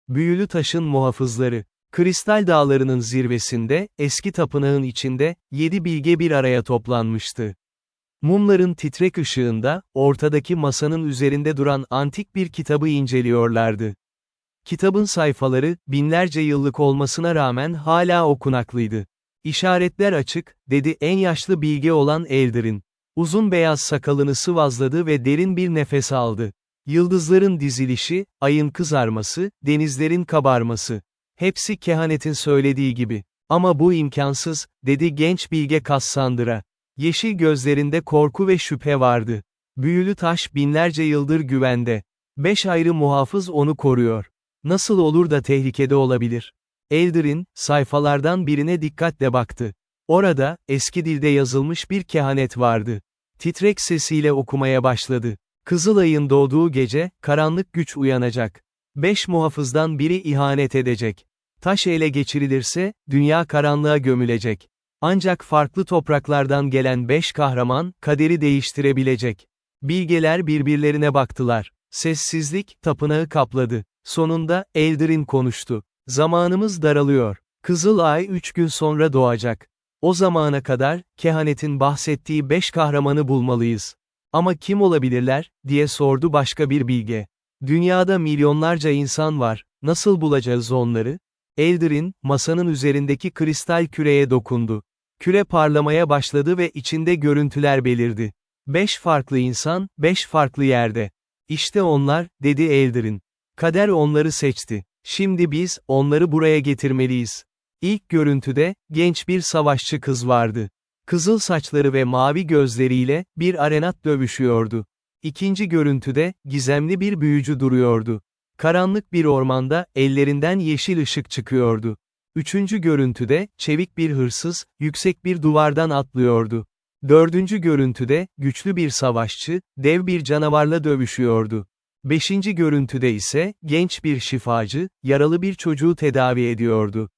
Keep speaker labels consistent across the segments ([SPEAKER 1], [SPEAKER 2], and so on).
[SPEAKER 1] Büyülü taşın muhafızları. Kristal dağlarının zirvesinde, eski tapınağın içinde, 7 bilge bir araya toplanmıştı. Mumların titrek ışığında, ortadaki masanın üzerinde duran antik bir kitabı inceliyorlardı. Kitabın sayfaları, binlerce yıllık olmasına rağmen hala okunaklıydı. "İşaretler açık," dedi en yaşlı bilge olan Eldarin. Uzun beyaz sakalını sıvazladı ve derin bir nefes aldı. Yıldızların dizilişi, ayın kızarması, denizlerin kabarması. Hepsi kehanetin söylediği gibi. "Ama bu imkansız," dedi genç bilge Cassandra. Yeşil gözlerinde korku ve şüphe vardı. "Büyülü taş binlerce yıldır güvende. 5 ayrı muhafız onu koruyor. Nasıl olur da tehlikede olabilir?" Eldarin, sayfalardan birine dikkatle baktı. Orada, eski dilde yazılmış bir kehanet vardı. Titrek sesiyle okumaya başladı. "Kızılay'ın doğduğu gece, karanlık güç uyanacak. 5 muhafızdan biri ihanet edecek. Taş ele geçirilirse, dünya karanlığa gömülecek. Ancak farklı topraklardan gelen 5 kahraman, kaderi değiştirebilecek." Bilgeler birbirlerine baktılar. Sessizlik, tapınağı kapladı. Sonunda, Eldarin konuştu. "Zamanımız daralıyor. Kızılay 3 gün sonra doğacak. O zamana kadar, kehanetin bahsettiği 5 kahramanı bulmalıyız." "Ama kim olabilirler?" diye sordu başka bir bilge. "Dünyada milyonlarca insan var, nasıl bulacağız onları?" Eldarin, masanın üzerindeki kristal küreye dokundu. Küre parlamaya başladı ve içinde görüntüler belirdi. 5 farklı insan, 5 farklı yerde. "İşte onlar," dedi Eldarin. "Kader onları seçti. Şimdi biz, onları buraya getirmeliyiz." İlk görüntüde, genç bir savaşçı kız vardı. Kızıl saçları ve mavi gözleriyle, bir arenat dövüşüyordu. İkinci görüntüde, gizemli bir büyücü duruyordu. Karanlık bir ormanda, ellerinden yeşil ışık çıkıyordu. Üçüncü görüntüde, çevik bir hırsız, yüksek bir duvardan atlıyordu. Dördüncü görüntüde, güçlü bir savaşçı, dev bir canavarla dövüşüyordu. Beşinci görüntüde ise, genç bir şifacı, yaralı bir çocuğu tedavi ediyordu.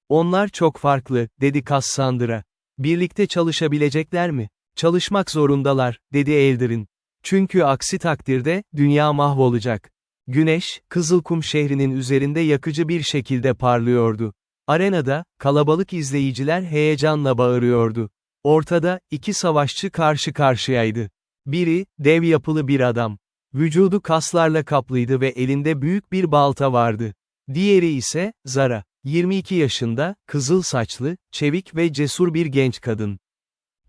[SPEAKER 1] "Onlar çok farklı," dedi Cassandra. "Birlikte çalışabilecekler mi?" "Çalışmak zorundalar," dedi Eldarin. "Çünkü aksi takdirde, dünya mahvolacak." Güneş, Kızılkum şehrinin üzerinde yakıcı bir şekilde parlıyordu. Arenada, kalabalık izleyiciler heyecanla bağırıyordu. Ortada, 2 savaşçı karşı karşıyaydı. Biri, dev yapılı bir adam. Vücudu kaslarla kaplıydı ve elinde büyük bir balta vardı. Diğeri ise, Zara. 22 yaşında, kızıl saçlı, çevik ve cesur bir genç kadın.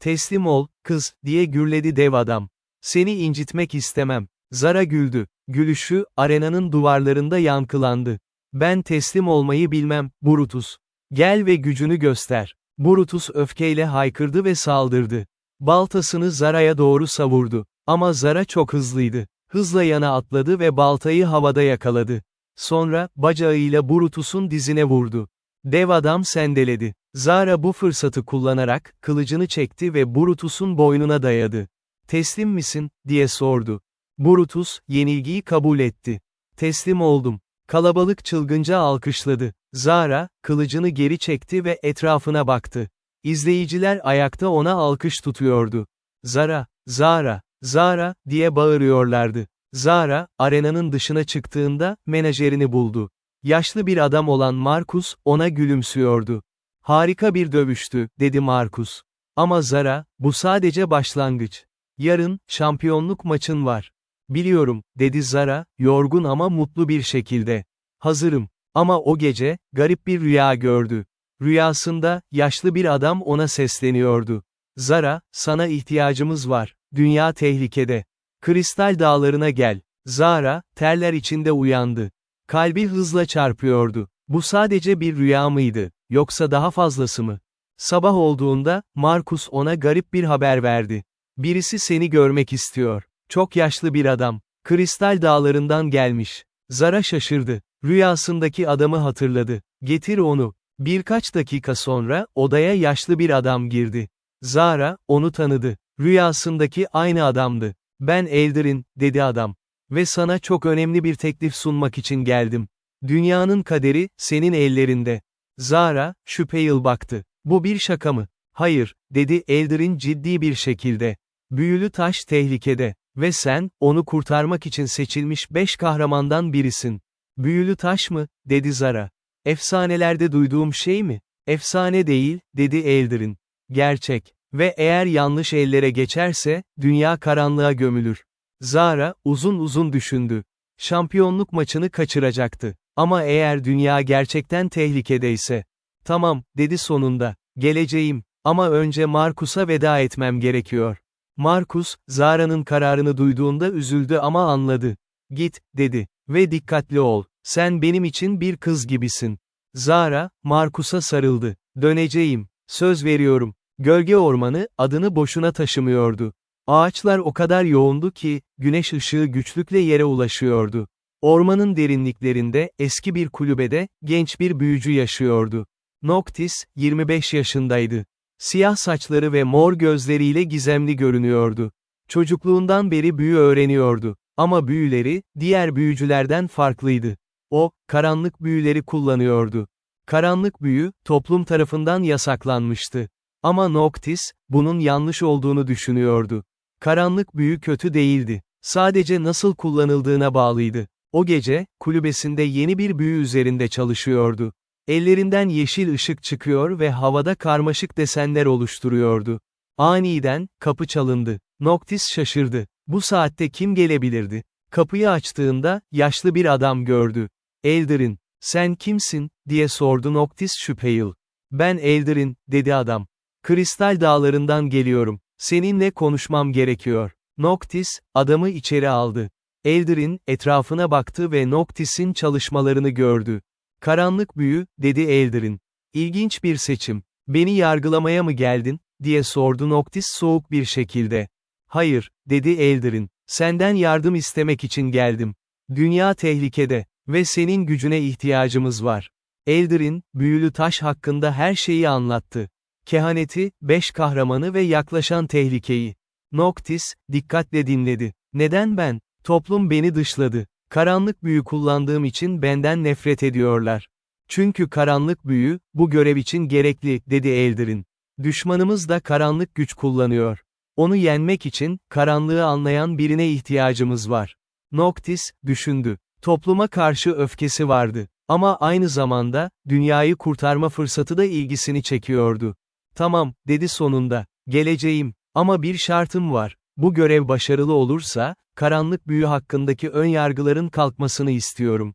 [SPEAKER 1] "Teslim ol, kız," diye gürledi dev adam. "Seni incitmek istemem." Zara güldü. Gülüşü, arenanın duvarlarında yankılandı. "Ben teslim olmayı bilmem, Brutus. Gel ve gücünü göster." Brutus öfkeyle haykırdı ve saldırdı. Baltasını Zara'ya doğru savurdu. Ama Zara çok hızlıydı. Hızla yana atladı ve baltayı havada yakaladı. Sonra, bacağıyla Brutus'un dizine vurdu. Dev adam sendeledi. Zara bu fırsatı kullanarak, kılıcını çekti ve Brutus'un boynuna dayadı. "Teslim misin?" diye sordu. Brutus, yenilgiyi kabul etti. "Teslim oldum." Kalabalık çılgınca alkışladı. Zara, kılıcını geri çekti ve etrafına baktı. İzleyiciler ayakta ona alkış tutuyordu. "Zara, Zara, Zara," diye bağırıyorlardı. Zara, arenanın dışına çıktığında, menajerini buldu. Yaşlı bir adam olan Marcus, ona gülümsüyordu. "Harika bir dövüştü," dedi Marcus. "Ama Zara, bu sadece başlangıç. Yarın, şampiyonluk maçın var." "Biliyorum," dedi Zara, yorgun ama mutlu bir şekilde. "Hazırım." Ama o gece, garip bir rüya gördü. Rüyasında, yaşlı bir adam ona sesleniyordu. "Zara, sana ihtiyacımız var. Dünya tehlikede. Kristal dağlarına gel." Zara, terler içinde uyandı. Kalbi hızla çarpıyordu. Bu sadece bir rüya mıydı, yoksa daha fazlası mı? Sabah olduğunda, Marcus ona garip bir haber verdi. "Birisi seni görmek istiyor. Çok yaşlı bir adam. Kristal dağlarından gelmiş." Zara şaşırdı. Rüyasındaki adamı hatırladı. "Getir onu." Birkaç dakika sonra, odaya yaşlı bir adam girdi. Zara, onu tanıdı. Rüyasındaki aynı adamdı. "Ben Eldarin," dedi adam. "Ve sana çok önemli bir teklif sunmak için geldim. Dünyanın kaderi, senin ellerinde." Zara, şüpheli baktı. "Bu bir şaka mı?" "Hayır," dedi Eldarin ciddi bir şekilde. "Büyülü taş tehlikede. Ve sen, onu kurtarmak için seçilmiş 5 kahramandan birisin." Büyülü taş mı, dedi Zara. Efsanelerde duyduğum şey mi? Efsane değil, dedi Eldarin. Gerçek. Ve eğer yanlış ellere geçerse, dünya karanlığa gömülür. Zara, uzun uzun düşündü. Şampiyonluk maçını kaçıracaktı. Ama eğer dünya gerçekten tehlikedeyse. Tamam, dedi sonunda. Geleceğim. Ama önce Marcus'a veda etmem gerekiyor. Marcus, Zara'nın kararını duyduğunda üzüldü ama anladı. Git, dedi. Ve dikkatli ol. Sen benim için bir kız gibisin. Zara, Marcus'a sarıldı. Döneceğim. Söz veriyorum. Gölge ormanı, adını boşuna taşımıyordu. Ağaçlar o kadar yoğundu ki, güneş ışığı güçlükle yere ulaşıyordu. Ormanın derinliklerinde, eski bir kulübede, genç bir büyücü yaşıyordu. Noctis, 25 yaşındaydı. Siyah saçları ve mor gözleriyle gizemli görünüyordu. Çocukluğundan beri büyü öğreniyordu. Ama büyüleri, diğer büyücülerden farklıydı. O, karanlık büyüleri kullanıyordu. Karanlık büyü, toplum tarafından yasaklanmıştı. Ama Noctis, bunun yanlış olduğunu düşünüyordu. Karanlık büyü kötü değildi. Sadece nasıl kullanıldığına bağlıydı. O gece, kulübesinde yeni bir büyü üzerinde çalışıyordu. Ellerinden yeşil ışık çıkıyor ve havada karmaşık desenler oluşturuyordu. Aniden, kapı çalındı. Noctis şaşırdı. Bu saatte kim gelebilirdi? Kapıyı açtığında, yaşlı bir adam gördü. Eldarin, sen kimsin, diye sordu Noctis şüpheli. Ben Eldarin, dedi adam. Kristal dağlarından geliyorum. Seninle konuşmam gerekiyor. Noctis, adamı içeri aldı. Eldarin, etrafına baktı ve Noctis'in çalışmalarını gördü. Karanlık büyü, dedi Eldarin. İlginç bir seçim. Beni yargılamaya mı geldin, diye sordu Noctis soğuk bir şekilde. Hayır, dedi Eldarin. Senden yardım istemek için geldim. Dünya tehlikede ve senin gücüne ihtiyacımız var. Eldarin, büyülü taş hakkında her şeyi anlattı. Kehaneti, 5 kahramanı ve yaklaşan tehlikeyi. Noctis, dikkatle dinledi. Neden ben? Toplum beni dışladı. Karanlık büyü kullandığım için benden nefret ediyorlar. Çünkü karanlık büyü, bu görev için gerekli, dedi Eldarin. Düşmanımız da karanlık güç kullanıyor. Onu yenmek için, karanlığı anlayan birine ihtiyacımız var. Noctis, düşündü. Topluma karşı öfkesi vardı. Ama aynı zamanda, dünyayı kurtarma fırsatı da ilgisini çekiyordu. Tamam, dedi sonunda. Geleceğim. Ama bir şartım var. Bu görev başarılı olursa, karanlık büyü hakkındaki önyargıların kalkmasını istiyorum.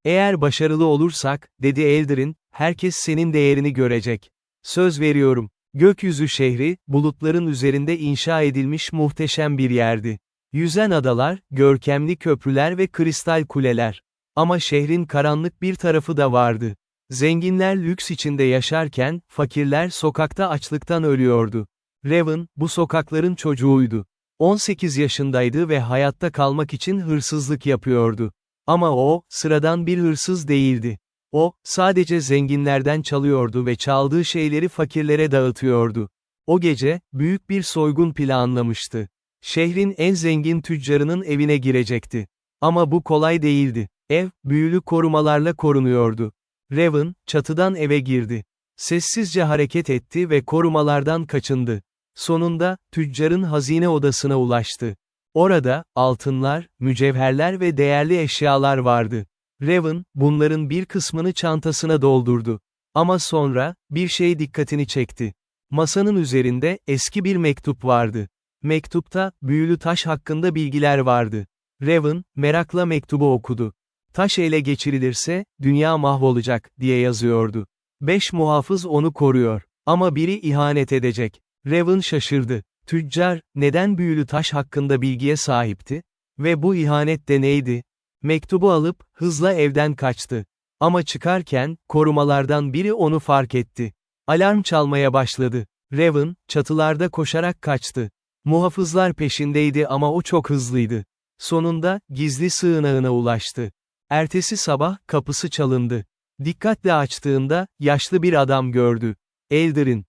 [SPEAKER 1] Eğer başarılı olursak, dedi Eldarin, herkes senin değerini görecek. Söz veriyorum. Gökyüzü şehri, bulutların üzerinde inşa edilmiş muhteşem bir yerdi. Yüzen adalar, görkemli köprüler ve kristal kuleler. Ama şehrin karanlık bir tarafı da vardı. Zenginler lüks içinde yaşarken, fakirler sokakta açlıktan ölüyordu. Raven, bu sokakların çocuğuydu. 18 yaşındaydı ve hayatta kalmak için hırsızlık yapıyordu. Ama o, sıradan bir hırsız değildi. O, sadece zenginlerden çalıyordu ve çaldığı şeyleri fakirlere dağıtıyordu. O gece, büyük bir soygun planlamıştı. Şehrin en zengin tüccarının evine girecekti. Ama bu kolay değildi. Ev, büyülü korumalarla korunuyordu. Raven, çatıdan eve girdi. Sessizce hareket etti ve korumalardan kaçındı. Sonunda, tüccarın hazine odasına ulaştı. Orada, altınlar, mücevherler ve değerli eşyalar vardı. Raven, bunların bir kısmını çantasına doldurdu. Ama sonra, bir şey dikkatini çekti. Masanın üzerinde, eski bir mektup vardı. Mektupta, büyülü taş hakkında bilgiler vardı. Raven, merakla mektubu okudu. Taş ele geçirilirse, dünya mahvolacak, diye yazıyordu. 5 muhafız onu koruyor. Ama biri ihanet edecek. Raven şaşırdı. Tüccar, neden büyülü taş hakkında bilgiye sahipti? Ve bu ihanet de neydi? Mektubu alıp, hızla evden kaçtı. Ama çıkarken, korumalardan biri onu fark etti. Alarm çalmaya başladı. Raven, çatılarda koşarak kaçtı. Muhafızlar peşindeydi ama o çok hızlıydı. Sonunda, gizli sığınağına ulaştı. Ertesi sabah, kapısı çalındı. Dikkatle açtığında, yaşlı bir adam gördü. Eldarin,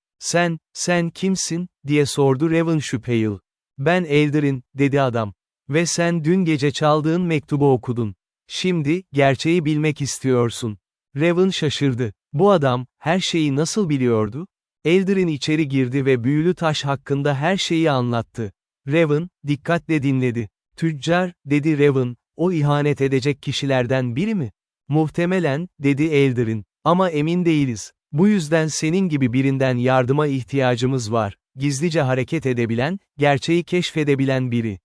[SPEAKER 1] sen kimsin, diye sordu Raven şüpheli. Ben Eldarin, dedi adam. Ve sen dün gece çaldığın mektubu okudun. Şimdi, gerçeği bilmek istiyorsun. Raven şaşırdı. Bu adam, her şeyi nasıl biliyordu? Eldarin içeri girdi ve büyülü taş hakkında her şeyi anlattı. Raven, dikkatle dinledi. Tüccar, dedi Raven, o ihanet edecek kişilerden biri mi? Muhtemelen, dedi Eldarin. Ama emin değiliz. Bu yüzden senin gibi birinden yardıma ihtiyacımız var. Gizlice hareket edebilen, gerçeği keşfedebilen biri.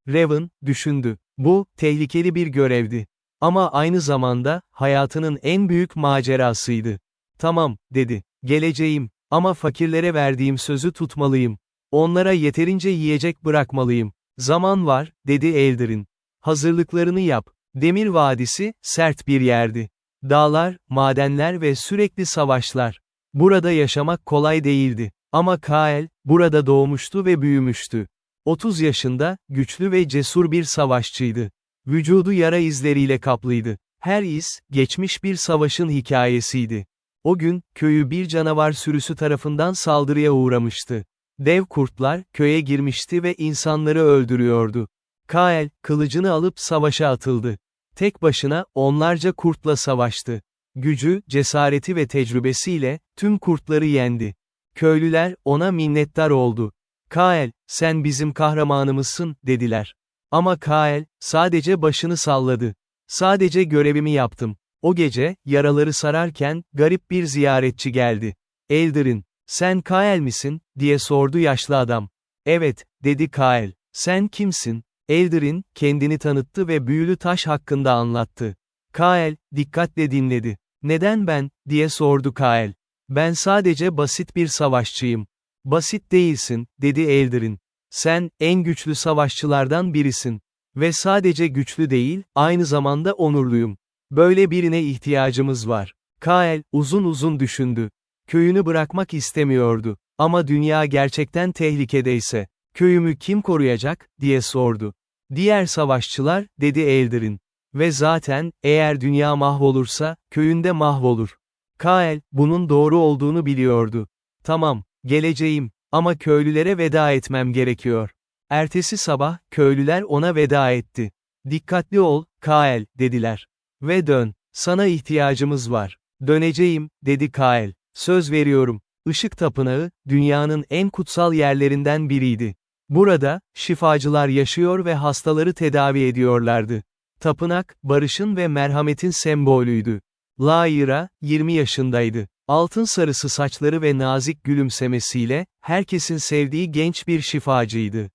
[SPEAKER 1] Raven, düşündü. Bu, tehlikeli bir görevdi. Ama aynı zamanda, hayatının en büyük macerasıydı. Tamam, dedi. Geleceğim. Ama fakirlere verdiğim sözü tutmalıyım. Onlara yeterince yiyecek bırakmalıyım. Zaman var, dedi Eldarin. Hazırlıklarını yap. Demir Vadisi, sert bir yerdi. Dağlar, madenler ve sürekli savaşlar. Burada yaşamak kolay değildi. Ama Kael, burada doğmuştu ve büyümüştü. 30 yaşında, güçlü ve cesur bir savaşçıydı. Vücudu yara izleriyle kaplıydı. Her iz, geçmiş bir savaşın hikayesiydi. O gün, köyü bir canavar sürüsü tarafından saldırıya uğramıştı. Dev kurtlar, köye girmişti ve insanları öldürüyordu. Kael, kılıcını alıp savaşa atıldı. Tek başına, onlarca kurtla savaştı. Gücü, cesareti ve tecrübesiyle, tüm kurtları yendi. Köylüler, ona minnettar oldu. Kael, sen bizim kahramanımızsın, dediler. Ama Kael, sadece başını salladı. Sadece görevimi yaptım. O gece, yaraları sararken, garip bir ziyaretçi geldi. Eldarin, sen Kael misin, diye sordu yaşlı adam. Evet, dedi Kael. Sen kimsin? Eldarin, kendini tanıttı ve büyülü taş hakkında anlattı. Kael, dikkatle dinledi. Neden ben, diye sordu Kael. Ben sadece basit bir savaşçıyım. Basit değilsin, dedi Eldarin. Sen, en güçlü savaşçılardan birisin. Ve sadece güçlü değil, aynı zamanda onurluyum. Böyle birine ihtiyacımız var. Kael, uzun uzun düşündü. Köyünü bırakmak istemiyordu. Ama dünya gerçekten tehlikedeyse, köyümü kim koruyacak, diye sordu. Diğer savaşçılar, dedi Eldarin. Ve zaten, eğer dünya mahvolursa, köyünde mahvolur. Kael, bunun doğru olduğunu biliyordu. Tamam, geleceğim, ama köylülere veda etmem gerekiyor. Ertesi sabah, köylüler ona veda etti. Dikkatli ol, Kael, dediler. Ve dön, sana ihtiyacımız var. Döneceğim, dedi Kael. Söz veriyorum. Işık Tapınağı, dünyanın en kutsal yerlerinden biriydi. Burada, şifacılar yaşıyor ve hastaları tedavi ediyorlardı. Tapınak, barışın ve merhametin sembolüydü. Lyra, 20 yaşındaydı. Altın sarısı saçları ve nazik gülümsemesiyle, herkesin sevdiği genç bir şifacıydı.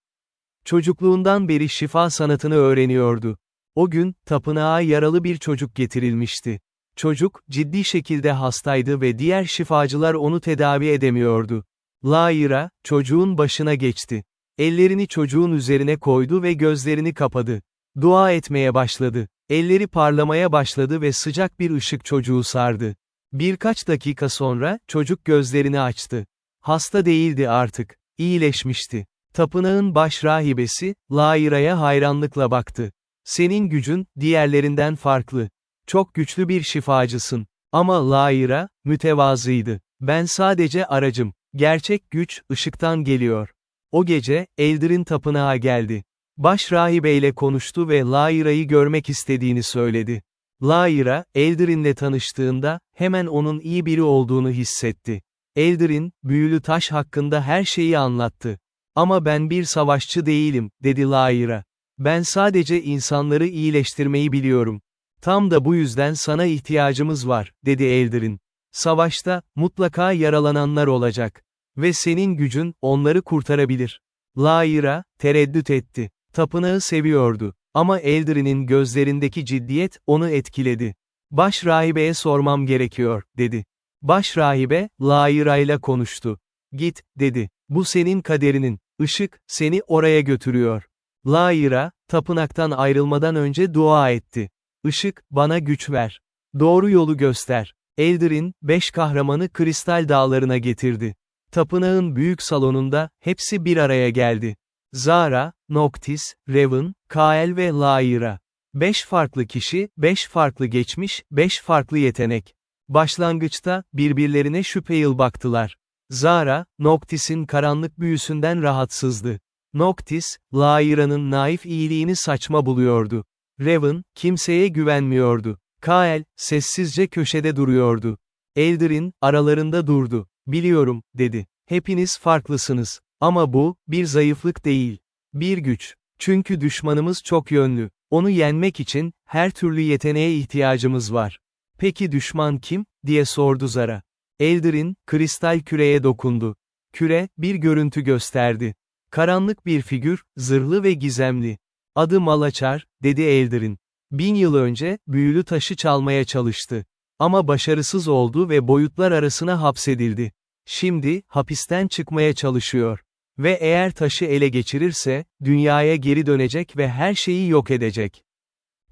[SPEAKER 1] Çocukluğundan beri şifa sanatını öğreniyordu. O gün, tapınağa yaralı bir çocuk getirilmişti. Çocuk, ciddi şekilde hastaydı ve diğer şifacılar onu tedavi edemiyordu. Lyra, çocuğun başına geçti. Ellerini çocuğun üzerine koydu ve gözlerini kapadı. Dua etmeye başladı. Elleri parlamaya başladı ve sıcak bir ışık çocuğu sardı. Birkaç dakika sonra, çocuk gözlerini açtı. Hasta değildi artık. İyileşmişti. Tapınağın baş rahibesi, Lyra'ya hayranlıkla baktı. Senin gücün, diğerlerinden farklı. Çok güçlü bir şifacısın. Ama Lyra, mütevazıydı. Ben sadece aracım. Gerçek güç, ışıktan geliyor. O gece, Eldarin tapınağa geldi. Baş rahibeyle konuştu ve Lyra'yı görmek istediğini söyledi. Lyra, Eldarin'le tanıştığında, hemen onun iyi biri olduğunu hissetti. Eldarin, büyülü taş hakkında her şeyi anlattı. Ama ben bir savaşçı değilim, dedi Lyra. Ben sadece insanları iyileştirmeyi biliyorum. Tam da bu yüzden sana ihtiyacımız var, dedi Eldarin. Savaşta, mutlaka yaralananlar olacak. Ve senin gücün, onları kurtarabilir. Lyra, tereddüt etti. Tapınağı seviyordu. Ama Eldarin'in gözlerindeki ciddiyet, onu etkiledi. Baş rahibeye sormam gerekiyor, dedi. Baş rahibe, Lyra ile konuştu. Git, dedi. Bu senin kaderinin. Işık, seni oraya götürüyor. Lyra, tapınaktan ayrılmadan önce dua etti. Işık, bana güç ver. Doğru yolu göster. Eldarin, 5 kahramanı Kristal Dağlarına getirdi. Tapınağın büyük salonunda, hepsi bir araya geldi. Zara, Noctis, Raven, Kael ve Lyra. 5 farklı kişi, 5 farklı geçmiş, 5 farklı yetenek. Başlangıçta, birbirlerine şüpheli baktılar. Zara, Noctis'in karanlık büyüsünden rahatsızdı. Noctis, Lyra'nın naif iyiliğini saçma buluyordu. Raven, kimseye güvenmiyordu. Kael, sessizce köşede duruyordu. Eldarin, aralarında durdu. Biliyorum, dedi. Hepiniz farklısınız. Ama bu, bir zayıflık değil. Bir güç. Çünkü düşmanımız çok yönlü. Onu yenmek için, her türlü yeteneğe ihtiyacımız var. Peki düşman kim, diye sordu Zara. Eldirin, kristal küreye dokundu. Küre, bir görüntü gösterdi. Karanlık bir figür, zırhlı ve gizemli. Adı Malaçar, dedi Eldirin. 1000 yıl önce, büyülü taşı çalmaya çalıştı. Ama başarısız oldu ve boyutlar arasına hapsedildi. Şimdi, hapisten çıkmaya çalışıyor. Ve eğer taşı ele geçirirse, dünyaya geri dönecek ve her şeyi yok edecek.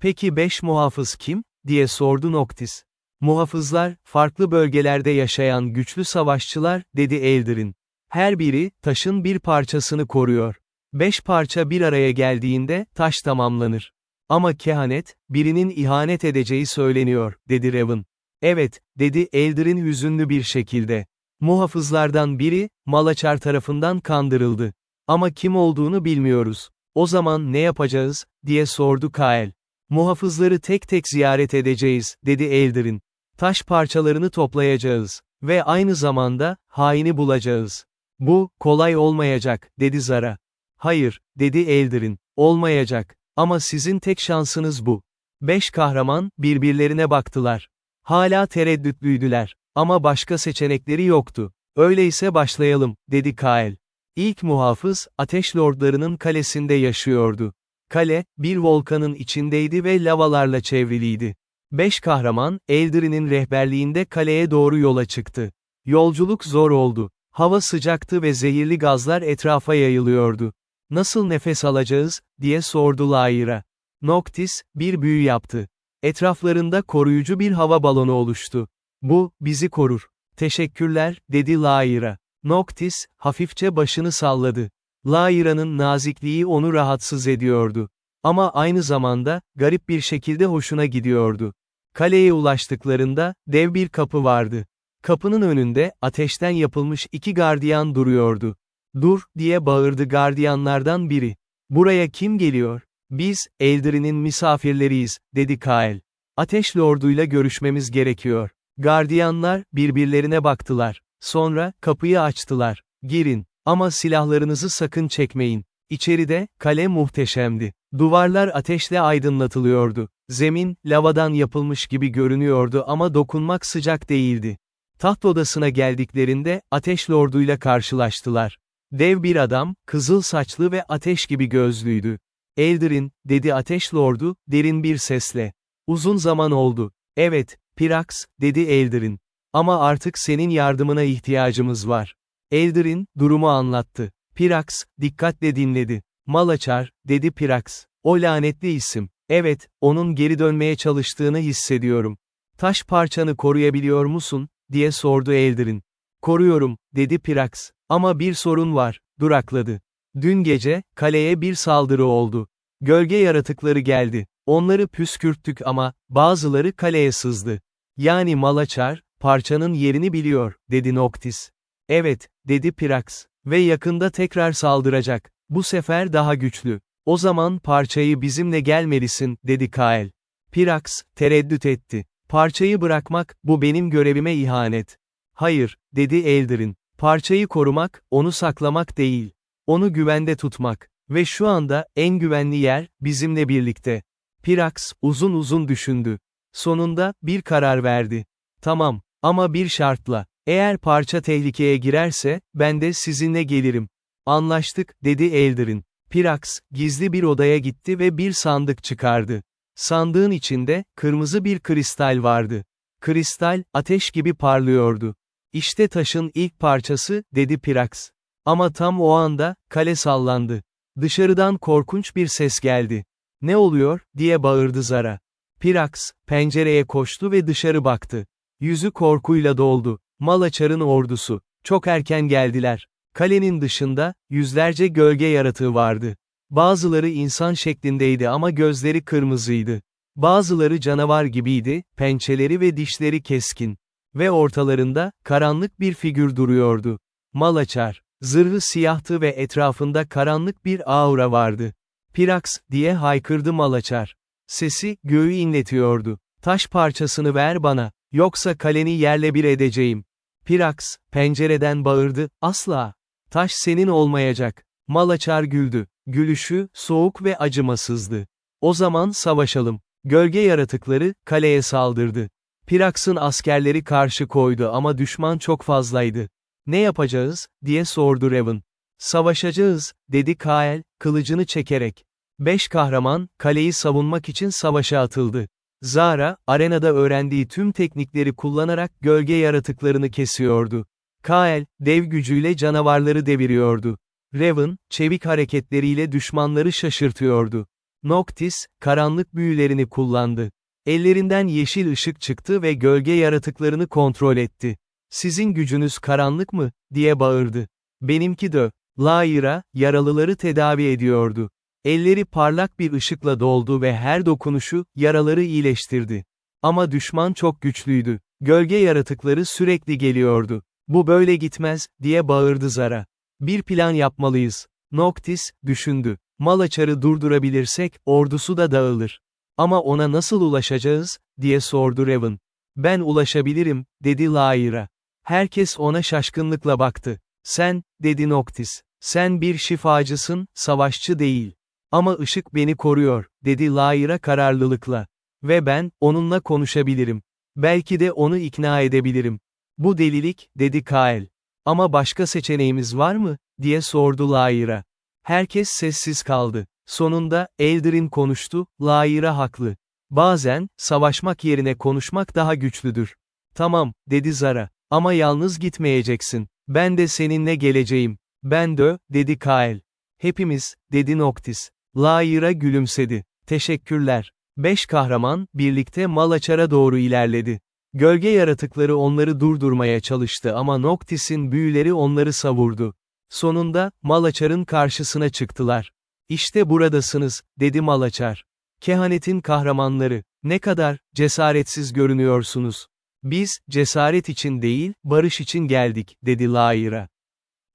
[SPEAKER 1] Peki 5 muhafız kim, diye sordu Noctis. Muhafızlar, farklı bölgelerde yaşayan güçlü savaşçılar, dedi Eldirin. Her biri, taşın bir parçasını koruyor. 5 parça bir araya geldiğinde, taş tamamlanır. Ama kehanet, birinin ihanet edeceği söyleniyor, dedi Raven. Evet, dedi Eldirin hüzünlü bir şekilde. Muhafızlardan biri, Malaçar tarafından kandırıldı. Ama kim olduğunu bilmiyoruz. O zaman ne yapacağız, diye sordu Kael. Muhafızları tek tek ziyaret edeceğiz, dedi Eldirin. Taş parçalarını toplayacağız. Ve aynı zamanda, haini bulacağız. Bu, kolay olmayacak, dedi Zara. Hayır, dedi Eldirin. Olmayacak. Ama sizin tek şansınız bu. 5 kahraman, birbirlerine baktılar. Hala tereddütlüydüler. Ama başka seçenekleri yoktu. Öyleyse başlayalım, dedi Kael. İlk muhafız, Ateş Lordlarının kalesinde yaşıyordu. Kale, bir volkanın içindeydi ve lavalarla çevriliydi. 5 kahraman, Eldirin'in rehberliğinde kaleye doğru yola çıktı. Yolculuk zor oldu. Hava sıcaktı ve zehirli gazlar etrafa yayılıyordu. Nasıl nefes alacağız, diye sordu Lyra. Noctis, bir büyü yaptı. Etraflarında koruyucu bir hava balonu oluştu. Bu, bizi korur. Teşekkürler, dedi Lyra. Noctis, hafifçe başını salladı. Lyra'nın nazikliği onu rahatsız ediyordu. Ama aynı zamanda, garip bir şekilde hoşuna gidiyordu. Kaleye ulaştıklarında, dev bir kapı vardı. Kapının önünde, ateşten yapılmış 2 gardiyan duruyordu. Dur, diye bağırdı gardiyanlardan biri. Buraya kim geliyor? Biz, Eldirin'in misafirleriyiz, dedi Kael. Ateş Lorduyla görüşmemiz gerekiyor. Gardiyanlar, birbirlerine baktılar. Sonra, kapıyı açtılar. Girin. Ama silahlarınızı sakın çekmeyin. İçeride, kale muhteşemdi. Duvarlar ateşle aydınlatılıyordu. Zemin, lavadan yapılmış gibi görünüyordu ama dokunmak sıcak değildi. Taht odasına geldiklerinde, Ateş Lorduyla karşılaştılar. Dev bir adam, kızıl saçlı ve ateş gibi gözlüydü. Eldirin, dedi Ateş Lordu, derin bir sesle. Uzun zaman oldu. Evet, Pirax, dedi Eldirin. Ama artık senin yardımına ihtiyacımız var. Eldirin, durumu anlattı. Pirax, dikkatle dinledi. Malaçar, dedi Pirax. O lanetli isim. Evet, onun geri dönmeye çalıştığını hissediyorum. Taş parçanı koruyabiliyor musun, diye sordu Eldirin. Koruyorum, dedi Pirax. Ama bir sorun var, durakladı. Dün gece, kaleye bir saldırı oldu. Gölge yaratıkları geldi. Onları püskürttük ama, bazıları kaleye sızdı. Yani Malaçar, parçanın yerini biliyor, dedi Noctis. Evet, dedi Pirax. Ve yakında tekrar saldıracak. Bu sefer daha güçlü. O zaman parçayı bizimle gelmelisin, dedi Kael. Pirax, tereddüt etti. Parçayı bırakmak, bu benim görevime ihanet. Hayır, dedi Eldirin. Parçayı korumak, onu saklamak değil. Onu güvende tutmak. Ve şu anda, en güvenli yer, bizimle birlikte. Pirax, uzun uzun düşündü. Sonunda, bir karar verdi. Tamam, ama bir şartla. Eğer parça tehlikeye girerse, ben de sizinle gelirim. Anlaştık, dedi Eldirin. Pirax, gizli bir odaya gitti ve bir sandık çıkardı. Sandığın içinde, kırmızı bir kristal vardı. Kristal, ateş gibi parlıyordu. İşte taşın ilk parçası, dedi Pirax. Ama tam o anda, kale sallandı. Dışarıdan korkunç bir ses geldi. Ne oluyor, diye bağırdı Zara. Pirax, pencereye koştu ve dışarı baktı. Yüzü korkuyla doldu. Malaçar'ın ordusu. Çok erken geldiler. Kalenin dışında, yüzlerce gölge yaratığı vardı. Bazıları insan şeklindeydi ama gözleri kırmızıydı. Bazıları canavar gibiydi, pençeleri ve dişleri keskin. Ve ortalarında, karanlık bir figür duruyordu. Malaçar. Zırhı siyahtı ve etrafında karanlık bir aura vardı. Pirax, diye haykırdı Malaçar. Sesi, göğü inletiyordu. Taş parçasını ver bana, yoksa kaleni yerle bir edeceğim. Pirax, pencereden bağırdı, asla. Taş senin olmayacak. Malaçar güldü. Gülüşü, soğuk ve acımasızdı. O zaman savaşalım. Gölge yaratıkları, kaleye saldırdı. Pirax'ın askerleri karşı koydu ama düşman çok fazlaydı. Ne yapacağız, diye sordu Raven. Savaşacağız, dedi Kael, kılıcını çekerek. 5 kahraman, kaleyi savunmak için savaşa atıldı. Zara, arenada öğrendiği tüm teknikleri kullanarak gölge yaratıklarını kesiyordu. Kael, dev gücüyle canavarları deviriyordu. Raven, çevik hareketleriyle düşmanları şaşırtıyordu. Noctis, karanlık büyülerini kullandı. Ellerinden yeşil ışık çıktı ve gölge yaratıklarını kontrol etti. "Sizin gücünüz karanlık mı?" diye bağırdı. "Benimki de." Lyra, yaralıları tedavi ediyordu. Elleri parlak bir ışıkla doldu ve her dokunuşu, yaraları iyileştirdi. Ama düşman çok güçlüydü. Gölge yaratıkları sürekli geliyordu. "Bu böyle gitmez," diye bağırdı Zara. "Bir plan yapmalıyız." Noctis, düşündü. "Malaçar'ı durdurabilirsek, ordusu da dağılır. Ama ona nasıl ulaşacağız, diye sordu Raven. "Ben ulaşabilirim," dedi Lyra. Herkes ona şaşkınlıkla baktı. "Sen," dedi Noctis. "Sen bir şifacısın, savaşçı değil. Ama ışık beni koruyor," dedi Lyra kararlılıkla. "Ve ben, onunla konuşabilirim. Belki de onu ikna edebilirim." "Bu delilik," dedi Kael. "Ama başka seçeneğimiz var mı?" diye sordu Lyra. Herkes sessiz kaldı. Sonunda, Eldrin konuştu, "Lyra haklı. Bazen, savaşmak yerine konuşmak daha güçlüdür." "Tamam," dedi Zara. "Ama yalnız gitmeyeceksin. Ben de seninle geleceğim." "Ben de," dedi Kael. "Hepimiz," dedi Noctis. Lyra gülümsedi. "Teşekkürler." 5 kahraman, birlikte Malaçar'a doğru ilerledi. Gölge yaratıkları onları durdurmaya çalıştı ama Noctis'in büyüleri onları savurdu. Sonunda, Malaçar'ın karşısına çıktılar. "İşte buradasınız," dedi Malaçar. "Kehanetin kahramanları, ne kadar cesaretsiz görünüyorsunuz." "Biz, cesaret için değil, barış için geldik," dedi Lyra.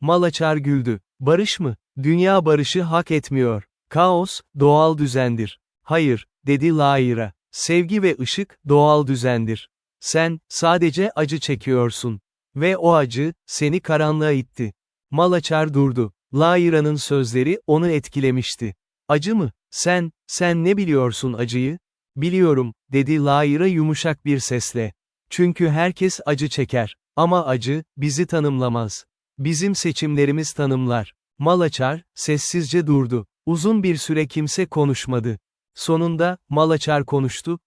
[SPEAKER 1] Malaçar güldü. "Barış mı? Dünya barışı hak etmiyor. Kaos, doğal düzendir." "Hayır," dedi Lyra. "Sevgi ve ışık, doğal düzendir. Sen, sadece acı çekiyorsun. Ve o acı, seni karanlığa itti." Malaçar durdu. Lyra'nın sözleri, onu etkilemişti. "Acı mı? Sen ne biliyorsun acıyı?" "Biliyorum," dedi Lyra yumuşak bir sesle. "Çünkü herkes acı çeker. Ama acı, bizi tanımlamaz. Bizim seçimlerimiz tanımlar." Malaçar, sessizce durdu. Uzun bir süre kimse konuşmadı. Sonunda, Malaçar konuştu,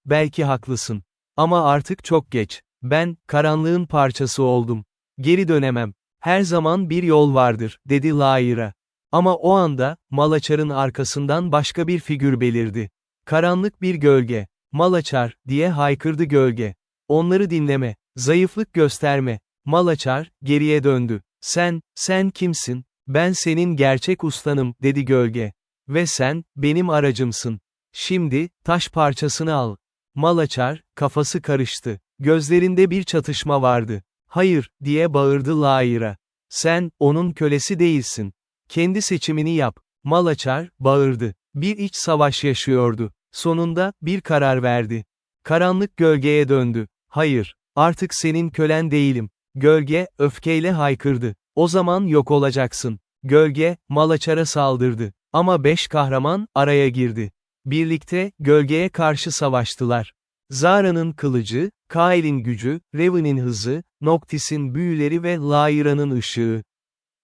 [SPEAKER 1] belki haklısın. Ama artık çok geç. Ben, karanlığın parçası oldum. Geri dönemem. Her zaman bir yol vardır, dedi Lyra. Ama o anda, Malaçar'ın arkasından başka bir figür belirdi. Karanlık bir gölge. "Malaçar," diye haykırdı gölge. "Onları dinleme, zayıflık gösterme." Malaçar, geriye döndü. Sen kimsin? "Ben senin gerçek ustanım," dedi gölge. "Ve sen, benim aracımsın. Şimdi, taş parçasını al." Malaçar, kafası karıştı. Gözlerinde bir çatışma vardı. "Hayır," diye bağırdı Lyra. "Sen, onun kölesi değilsin. Kendi seçimini yap." Malaçar, bağırdı. Bir iç savaş yaşıyordu. Sonunda, bir karar verdi. Karanlık gölgeye döndü. "Hayır, artık senin kölen değilim." Gölge, öfkeyle haykırdı. "O zaman yok olacaksın." Gölge, Malaçar'a saldırdı. Ama 5 kahraman, araya girdi. Birlikte, gölgeye karşı savaştılar. Zara'nın kılıcı, Kael'in gücü, Raven'in hızı, Noctis'in büyüleri ve Lyra'nın ışığı.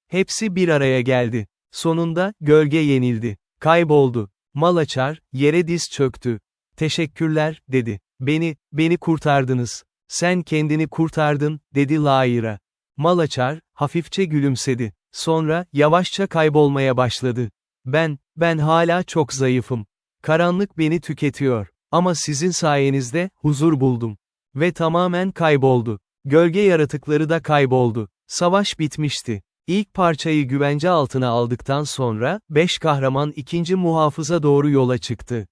[SPEAKER 1] Hepsi bir araya geldi. Sonunda, gölge yenildi. Kayboldu. Malaçar, yere diz çöktü. "Teşekkürler," dedi. Beni kurtardınız." "Sen kendini kurtardın," dedi Lyra. Malaçar, hafifçe gülümsedi. Sonra, yavaşça kaybolmaya başladı. Ben hala çok zayıfım. Karanlık beni tüketiyor. Ama sizin sayenizde, huzur buldum." Ve tamamen kayboldu. Gölge yaratıkları da kayboldu. Savaş bitmişti. İlk parçayı güvence altına aldıktan sonra, 5 kahraman ikinci muhafıza doğru yola çıktı.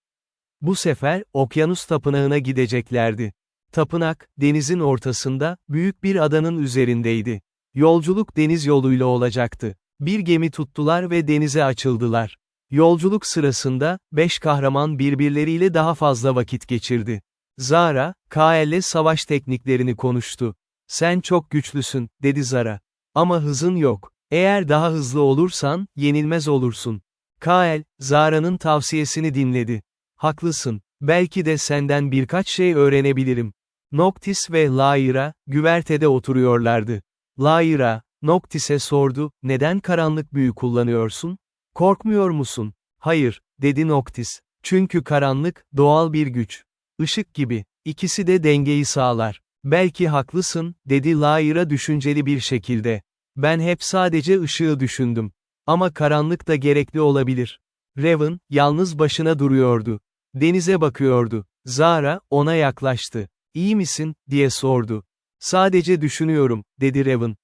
[SPEAKER 1] Bu sefer, Okyanus Tapınağı'na gideceklerdi. Tapınak, denizin ortasında, büyük bir adanın üzerindeydi. Yolculuk deniz yoluyla olacaktı. Bir gemi tuttular ve denize açıldılar. Yolculuk sırasında, 5 kahraman birbirleriyle daha fazla vakit geçirdi. Zara, Kael'le savaş tekniklerini konuştu. "Sen çok güçlüsün," dedi Zara. "Ama hızın yok. Eğer daha hızlı olursan, yenilmez olursun." Kael, Zara'nın tavsiyesini dinledi. Haklısın, belki de senden birkaç şey öğrenebilirim. Noctis ve Lyra, güvertede oturuyorlardı. Lyra, Noctis'e sordu, neden karanlık büyü kullanıyorsun? Korkmuyor musun? Hayır, dedi Noctis. Çünkü karanlık, doğal bir güç. Işık gibi, ikisi de dengeyi sağlar. Belki haklısın, dedi Lyra düşünceli bir şekilde. Ben hep sadece ışığı düşündüm. Ama karanlık da gerekli olabilir. Raven, yalnız başına duruyordu. Denize bakıyordu. Zara, ona yaklaştı. İyi misin, diye sordu. Sadece düşünüyorum, dedi Raven.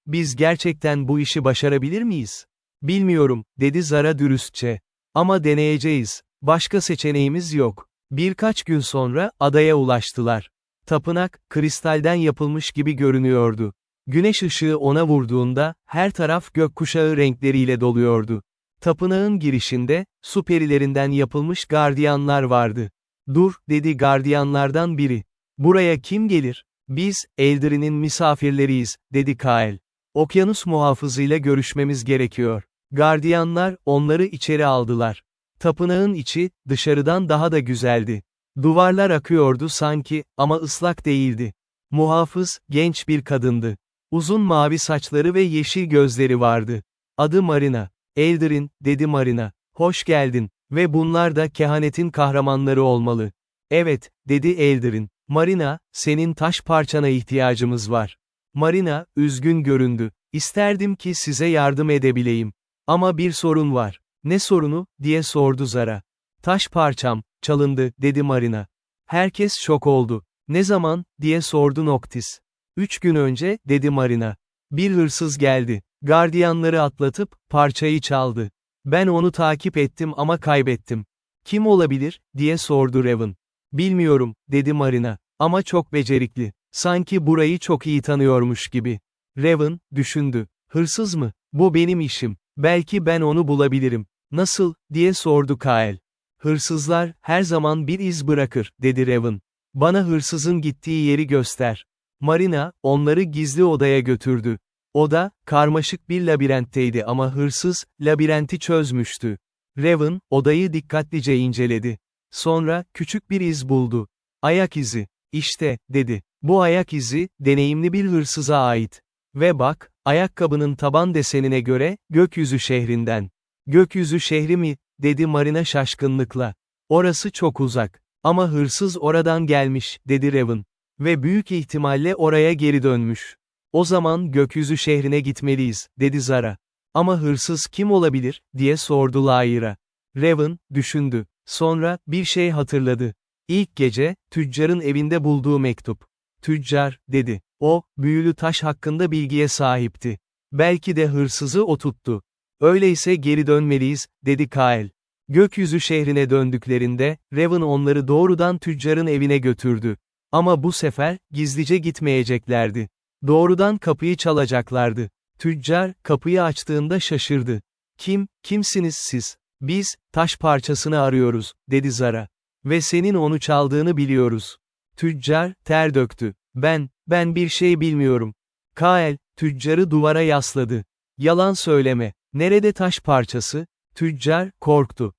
[SPEAKER 1] Biz gerçekten bu işi başarabilir miyiz? Bilmiyorum, dedi Zara dürüstçe. Ama deneyeceğiz. Başka seçeneğimiz yok. Birkaç gün sonra, adaya ulaştılar. Tapınak, kristalden yapılmış gibi görünüyordu. Güneş ışığı ona vurduğunda, her taraf gökkuşağı renkleriyle doluyordu. Tapınağın girişinde, su perilerinden yapılmış gardiyanlar vardı. Dur, dedi gardiyanlardan biri. Buraya kim gelir? Biz, Eldrin'in misafirleriyiz, dedi Kael. Okyanus muhafızıyla görüşmemiz gerekiyor. Gardiyanlar, onları içeri aldılar. Tapınağın içi, dışarıdan daha da güzeldi. Duvarlar akıyordu sanki, ama ıslak değildi. Muhafız, genç bir kadındı. Uzun mavi saçları ve yeşil gözleri vardı. Adı Marina. Eldrin, dedi Marina. Hoş geldin. Ve bunlar da kehanetin kahramanları olmalı. Evet, dedi Eldrin. Marina, senin taş parçana ihtiyacımız var. Marina, üzgün göründü. İsterdim ki size yardım edebileyim. Ama bir sorun var. Ne sorunu, diye sordu Zara. Taş parçam, çalındı, dedi Marina. Herkes şok oldu. Ne zaman, diye sordu Noctis. 3 gün önce, dedi Marina. Bir hırsız geldi. Gardiyanları atlatıp, parçayı çaldı. Ben onu takip ettim ama kaybettim. Kim olabilir, diye sordu Raven. Bilmiyorum, dedi Marina. Ama çok becerikli. Sanki burayı çok iyi tanıyormuş gibi. Raven, düşündü. Hırsız mı? Bu benim işim. Belki ben onu bulabilirim. Nasıl, diye sordu Kael. Hırsızlar, her zaman bir iz bırakır, dedi Raven. Bana hırsızın gittiği yeri göster. Marina, onları gizli odaya götürdü. Oda, karmaşık bir labirentteydi ama hırsız, labirenti çözmüştü. Raven, odayı dikkatlice inceledi. Sonra, küçük bir iz buldu. Ayak izi. İşte, dedi. Bu ayak izi, deneyimli bir hırsıza ait. Ve bak, ayakkabının taban desenine göre, gökyüzü şehrinden. Gökyüzü şehri mi, dedi Marina şaşkınlıkla. Orası çok uzak. Ama hırsız oradan gelmiş, dedi Raven. Ve büyük ihtimalle oraya geri dönmüş. O zaman gökyüzü şehrine gitmeliyiz, dedi Zara. Ama hırsız kim olabilir, diye sordu Lyra. Raven, düşündü. Sonra, bir şey hatırladı. İlk gece, tüccarın evinde bulduğu mektup. Tüccar, dedi. O, büyülü taş hakkında bilgiye sahipti. Belki de hırsızı o tuttu. Öyleyse geri dönmeliyiz, dedi Kael. Gökyüzü şehrine döndüklerinde, Raven onları doğrudan tüccarın evine götürdü. Ama bu sefer, gizlice gitmeyeceklerdi. Doğrudan kapıyı çalacaklardı. Tüccar, kapıyı açtığında şaşırdı. Kimsiniz siz? Biz, taş parçasını arıyoruz, dedi Zara. Ve senin onu çaldığını biliyoruz. Tüccar, ter döktü. Ben bir şey bilmiyorum. Kael, tüccarı duvara yasladı. Yalan söyleme. Nerede taş parçası? Tüccar, korktu.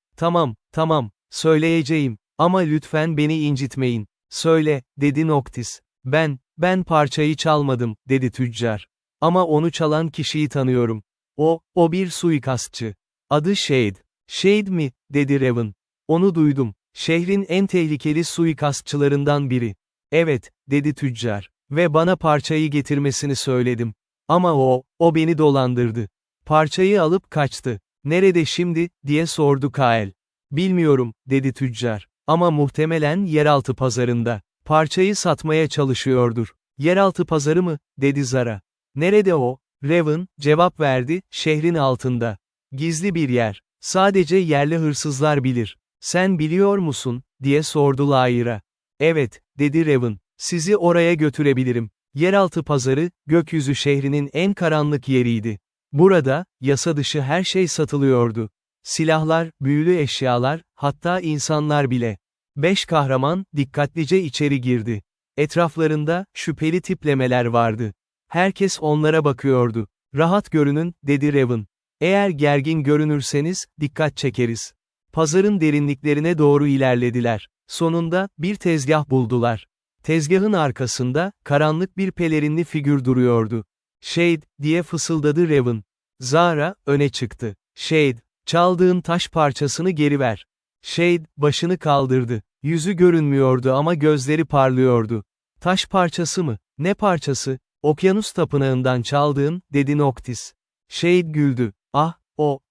[SPEAKER 1] Tamam, söyleyeceğim. Ama lütfen beni incitmeyin. Söyle, dedi Noctis. Ben parçayı çalmadım, dedi tüccar. Ama onu çalan kişiyi tanıyorum. O bir suikastçı. Adı Shade. Shade mi, dedi Raven. Onu duydum. Şehrin en tehlikeli suikastçılarından biri. Evet, dedi tüccar. Ve bana parçayı getirmesini söyledim. Ama o beni dolandırdı. Parçayı alıp kaçtı. Nerede şimdi, diye sordu Kael. Bilmiyorum, dedi tüccar. Ama muhtemelen yeraltı pazarında. Parçayı satmaya çalışıyordur. Yeraltı pazarı mı, dedi Zara. Nerede o? Raven, cevap verdi, şehrin altında. Gizli bir yer. Sadece yerli hırsızlar bilir. Sen biliyor musun, diye sordu Lyra. Evet, dedi Raven. Sizi oraya götürebilirim. Yeraltı pazarı, gökyüzü şehrinin en karanlık yeriydi. Burada, yasa dışı her şey satılıyordu. Silahlar, büyülü eşyalar, hatta insanlar bile. 5 kahraman, dikkatlice içeri girdi. Etraflarında, şüpheli tiplemeler vardı. Herkes onlara bakıyordu. Rahat görünün, dedi Raven. Eğer gergin görünürseniz, dikkat çekeriz. Pazarın derinliklerine doğru ilerlediler. Sonunda, bir tezgah buldular. Tezgahın arkasında, karanlık bir pelerinli figür duruyordu. "Shade," diye fısıldadı Raven. Zara, öne çıktı. "Shade, çaldığın taş parçasını geri ver." Shade, başını kaldırdı. Yüzü görünmüyordu ama gözleri parlıyordu. "Taş parçası mı? Ne parçası?" "Okyanus tapınağından çaldığın," dedi Noctis. Shade güldü. "Ah,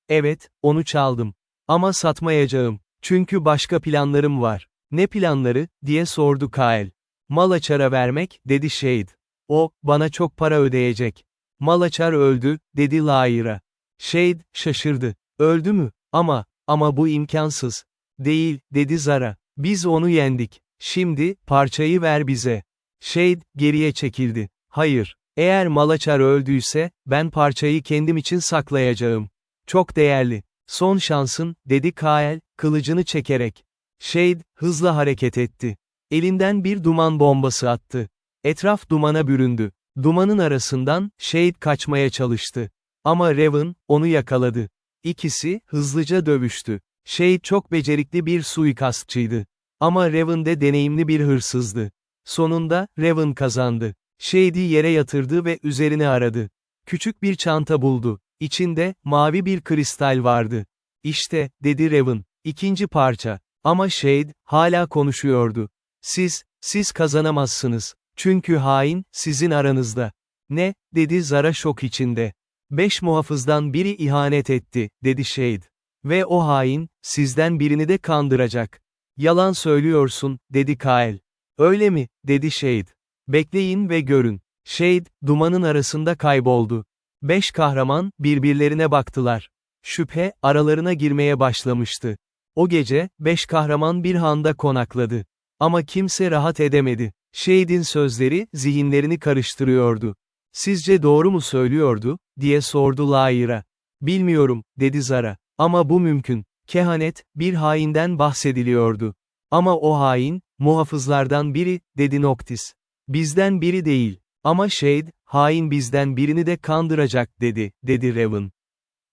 [SPEAKER 1] evet, onu çaldım. Ama satmayacağım. Çünkü başka planlarım var." "Ne planları?" diye sordu Kael. "Malaçar'a vermek," dedi Shade. "O, bana çok para ödeyecek." "Malaçar öldü," dedi Lyra. Shade, şaşırdı. "Öldü mü? Ama bu imkansız." "Değil," dedi Zara. "Biz onu yendik. Şimdi, parçayı ver bize." Shade, geriye çekildi. "Hayır. Eğer Malaçar öldüyse, ben parçayı kendim için saklayacağım. Çok değerli. Son şansın," dedi Kael, kılıcını çekerek. Shade, hızla hareket etti. Elinden bir duman bombası attı. Etraf dumana büründü. Dumanın arasından, Shade kaçmaya çalıştı. Ama Raven, onu yakaladı. İkisi, hızlıca dövüştü. Shade çok becerikli bir suikastçıydı. Ama Raven de deneyimli bir hırsızdı. Sonunda, Raven kazandı. Shade'i yere yatırdı ve üzerini aradı. Küçük bir çanta buldu. İçinde, mavi bir kristal vardı. "İşte," dedi Raven. "İkinci parça." Ama Shade, hala konuşuyordu. Siz kazanamazsınız. Çünkü hain, sizin aranızda." "Ne?" dedi Zara şok içinde. "5 muhafızdan biri ihanet etti," dedi Shade. "Ve o hain, sizden birini de kandıracak." "Yalan söylüyorsun," dedi Kael. "Öyle mi?" dedi Shade. "Bekleyin ve görün." Shade, dumanın arasında kayboldu. 5 kahraman, birbirlerine baktılar. Şüphe, aralarına girmeye başlamıştı. O gece, 5 kahraman bir handa konakladı. Ama kimse rahat edemedi. Shade'in sözleri, zihinlerini karıştırıyordu. "Sizce doğru mu söylüyordu?" diye sordu Lyra. "Bilmiyorum," dedi Zara. "Ama bu mümkün. Kehanet, bir hainden bahsediliyordu. Ama o hain, muhafızlardan biri," dedi Noctis. "Bizden biri değil. Ama Shade, hain bizden birini de kandıracak," dedi Raven.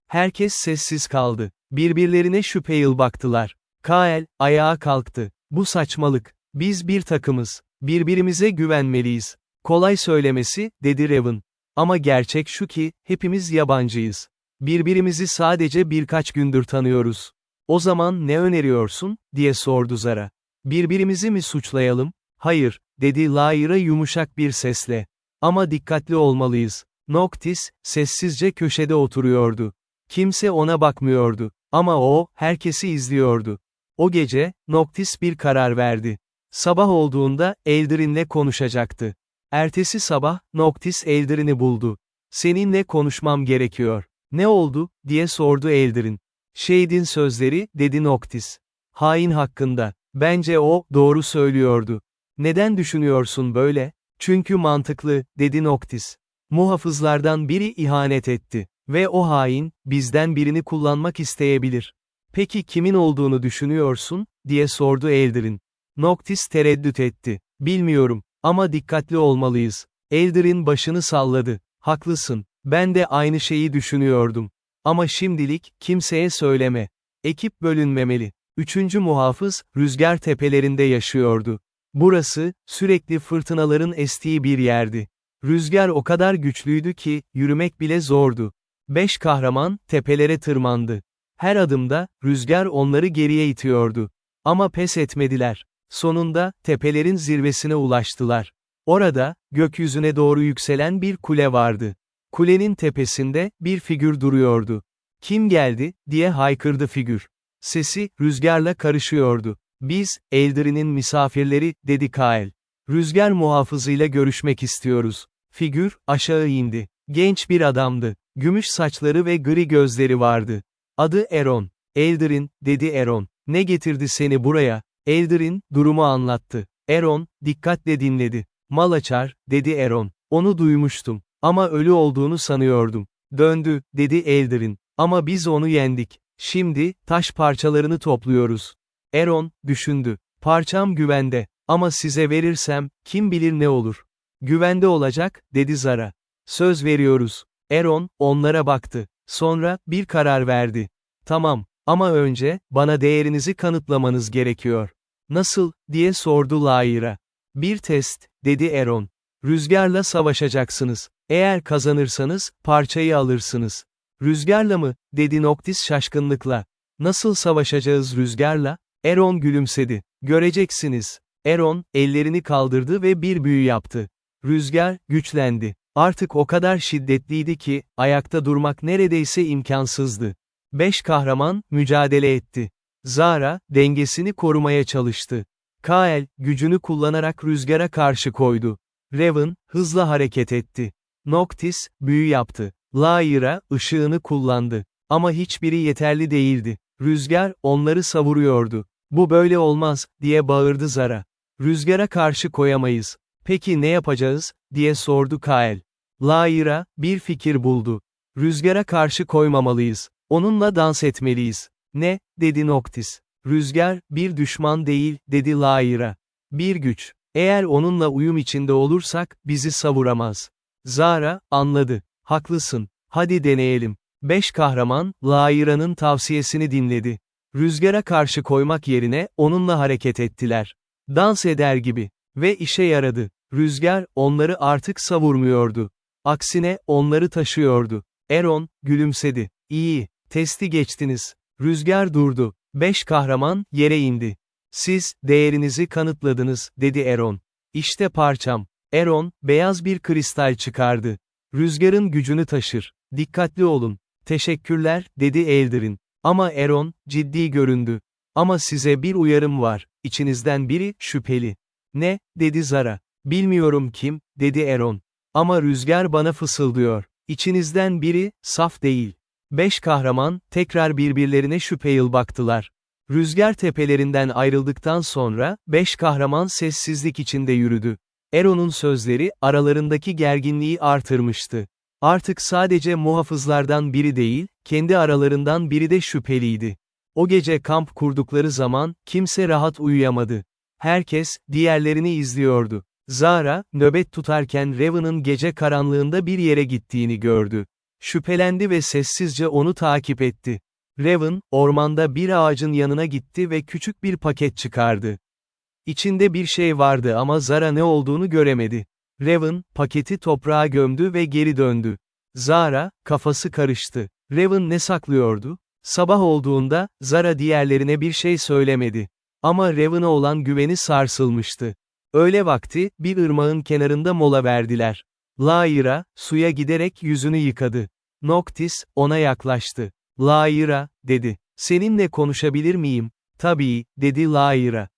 [SPEAKER 1] Herkes sessiz kaldı. Birbirlerine şüpheli baktılar. Kael, ayağa kalktı. "Bu saçmalık. Biz bir takımız. Birbirimize güvenmeliyiz." "Kolay söylemesi," dedi Raven. "Ama gerçek şu ki, hepimiz yabancıyız. Birbirimizi sadece birkaç gündür tanıyoruz." "O zaman ne öneriyorsun?" diye sordu Zara. "Birbirimizi mi suçlayalım?" "Hayır," dedi Lyra yumuşak bir sesle. "Ama dikkatli olmalıyız." Noctis, sessizce köşede oturuyordu. Kimse ona bakmıyordu. Ama o, herkesi izliyordu. O gece, Noctis bir karar verdi. Sabah olduğunda, Eldrin'le konuşacaktı. Ertesi sabah, Noctis Eldrin'i buldu. "Seninle konuşmam gerekiyor." "Ne oldu?" diye sordu Eldrin. "Shade'in sözleri," dedi Noctis. "Hain hakkında. Bence o, doğru söylüyordu." "Neden düşünüyorsun böyle?" "Çünkü mantıklı," dedi Noctis. "Muhafızlardan biri ihanet etti. Ve o hain, bizden birini kullanmak isteyebilir." "Peki kimin olduğunu düşünüyorsun?" diye sordu Eldrin. Noctis tereddüt etti. "Bilmiyorum. Ama dikkatli olmalıyız." Eldrin başını salladı. "Haklısın. Ben de aynı şeyi düşünüyordum. Ama şimdilik, kimseye söyleme. Ekip bölünmemeli." Üçüncü muhafız, rüzgar tepelerinde yaşıyordu. Burası, sürekli fırtınaların estiği bir yerdi. Rüzgar o kadar güçlüydü ki, yürümek bile zordu. 5 kahraman, tepelere tırmandı. Her adımda, rüzgar onları geriye itiyordu. Ama pes etmediler. Sonunda, tepelerin zirvesine ulaştılar. Orada, gökyüzüne doğru yükselen bir kule vardı. Kulenin tepesinde, bir figür duruyordu. "Kim geldi?" diye haykırdı figür. Sesi, rüzgarla karışıyordu. "Biz, Eldrin'in misafirleri," dedi Kael. "Rüzgar muhafızıyla görüşmek istiyoruz." Figür, aşağı indi. Genç bir adamdı. Gümüş saçları ve gri gözleri vardı. "Adı Eron." "Eldrin," dedi Eron. "Ne getirdi seni buraya?" Eldrin, durumu anlattı. Eron, dikkatle dinledi. "Malaçar," dedi Eron. "Onu duymuştum. Ama ölü olduğunu sanıyordum." "Döndü," dedi Eldrin. "Ama biz onu yendik. Şimdi, taş parçalarını topluyoruz." Eron, düşündü. "Parçam güvende. Ama size verirsem, kim bilir ne olur." "Güvende olacak," dedi Zara. "Söz veriyoruz." Eron, onlara baktı. Sonra, bir karar verdi. Tamam, ama önce, bana değerinizi kanıtlamanız gerekiyor. Nasıl, diye sordu Lyra. Bir test, dedi Aeron. Rüzgarla savaşacaksınız. Eğer kazanırsanız, parçayı alırsınız. Rüzgarla mı, dedi Noctis şaşkınlıkla. Nasıl savaşacağız rüzgarla? Aeron gülümsedi. Göreceksiniz. Aeron, ellerini kaldırdı ve bir büyü yaptı. Rüzgar, güçlendi. Artık o kadar şiddetliydi ki, ayakta durmak neredeyse imkansızdı. 5 kahraman, mücadele etti. Zara, dengesini korumaya çalıştı. Kael, gücünü kullanarak rüzgara karşı koydu. Raven, hızla hareket etti. Noctis, büyü yaptı. Lyra, ışığını kullandı. Ama hiçbiri yeterli değildi. Rüzgar, onları savuruyordu. Bu böyle olmaz, diye bağırdı Zara. Rüzgara karşı koyamayız. Peki ne yapacağız, diye sordu Kael. Lyra, bir fikir buldu. Rüzgara karşı koymamalıyız. Onunla dans etmeliyiz. Ne, dedi Noctis. Rüzgar, bir düşman değil, dedi Lyra. Bir güç. Eğer onunla uyum içinde olursak, bizi savuramaz. Zara, anladı. Haklısın. Hadi deneyelim. 5 kahraman, Lyra'nın tavsiyesini dinledi. Rüzgara karşı koymak yerine, onunla hareket ettiler. Dans eder gibi. Ve işe yaradı. Rüzgar, onları artık savurmuyordu. Aksine, onları taşıyordu. Aeron, gülümsedi. İyi, testi geçtiniz. Rüzgar durdu. 5 kahraman, yere indi. Siz, değerinizi kanıtladınız, dedi Aeron. İşte parçam. Aeron, beyaz bir kristal çıkardı. Rüzgarın gücünü taşır. Dikkatli olun. Teşekkürler, dedi Eldirin. Ama Aeron, ciddi göründü. Ama size bir uyarım var. İçinizden biri, şüpheli. Ne, dedi Zara. Bilmiyorum kim, dedi Aeron. Ama rüzgar bana fısıldıyor. İçinizden biri, saf değil. 5 kahraman, tekrar birbirlerine şüpheli baktılar. Rüzgar tepelerinden ayrıldıktan sonra, 5 kahraman sessizlik içinde yürüdü. Aeron'un sözleri, aralarındaki gerginliği artırmıştı. Artık sadece muhafızlardan biri değil, kendi aralarından biri de şüpheliydi. O gece kamp kurdukları zaman, kimse rahat uyuyamadı. Herkes, diğerlerini izliyordu. Zara, nöbet tutarken Raven'ın gece karanlığında bir yere gittiğini gördü. Şüphelendi ve sessizce onu takip etti. Raven, ormanda bir ağacın yanına gitti ve küçük bir paket çıkardı. İçinde bir şey vardı ama Zara ne olduğunu göremedi. Raven, paketi toprağa gömdü ve geri döndü. Zara, kafası karıştı. Raven ne saklıyordu? Sabah olduğunda, Zara diğerlerine bir şey söylemedi. Ama Raven'a olan güveni sarsılmıştı. Öğle vakti, bir ırmağın kenarında mola verdiler. Lyra, suya giderek yüzünü yıkadı. Noctis, ona yaklaştı. Lyra, dedi. Seninle konuşabilir miyim? Tabii, dedi Lyra.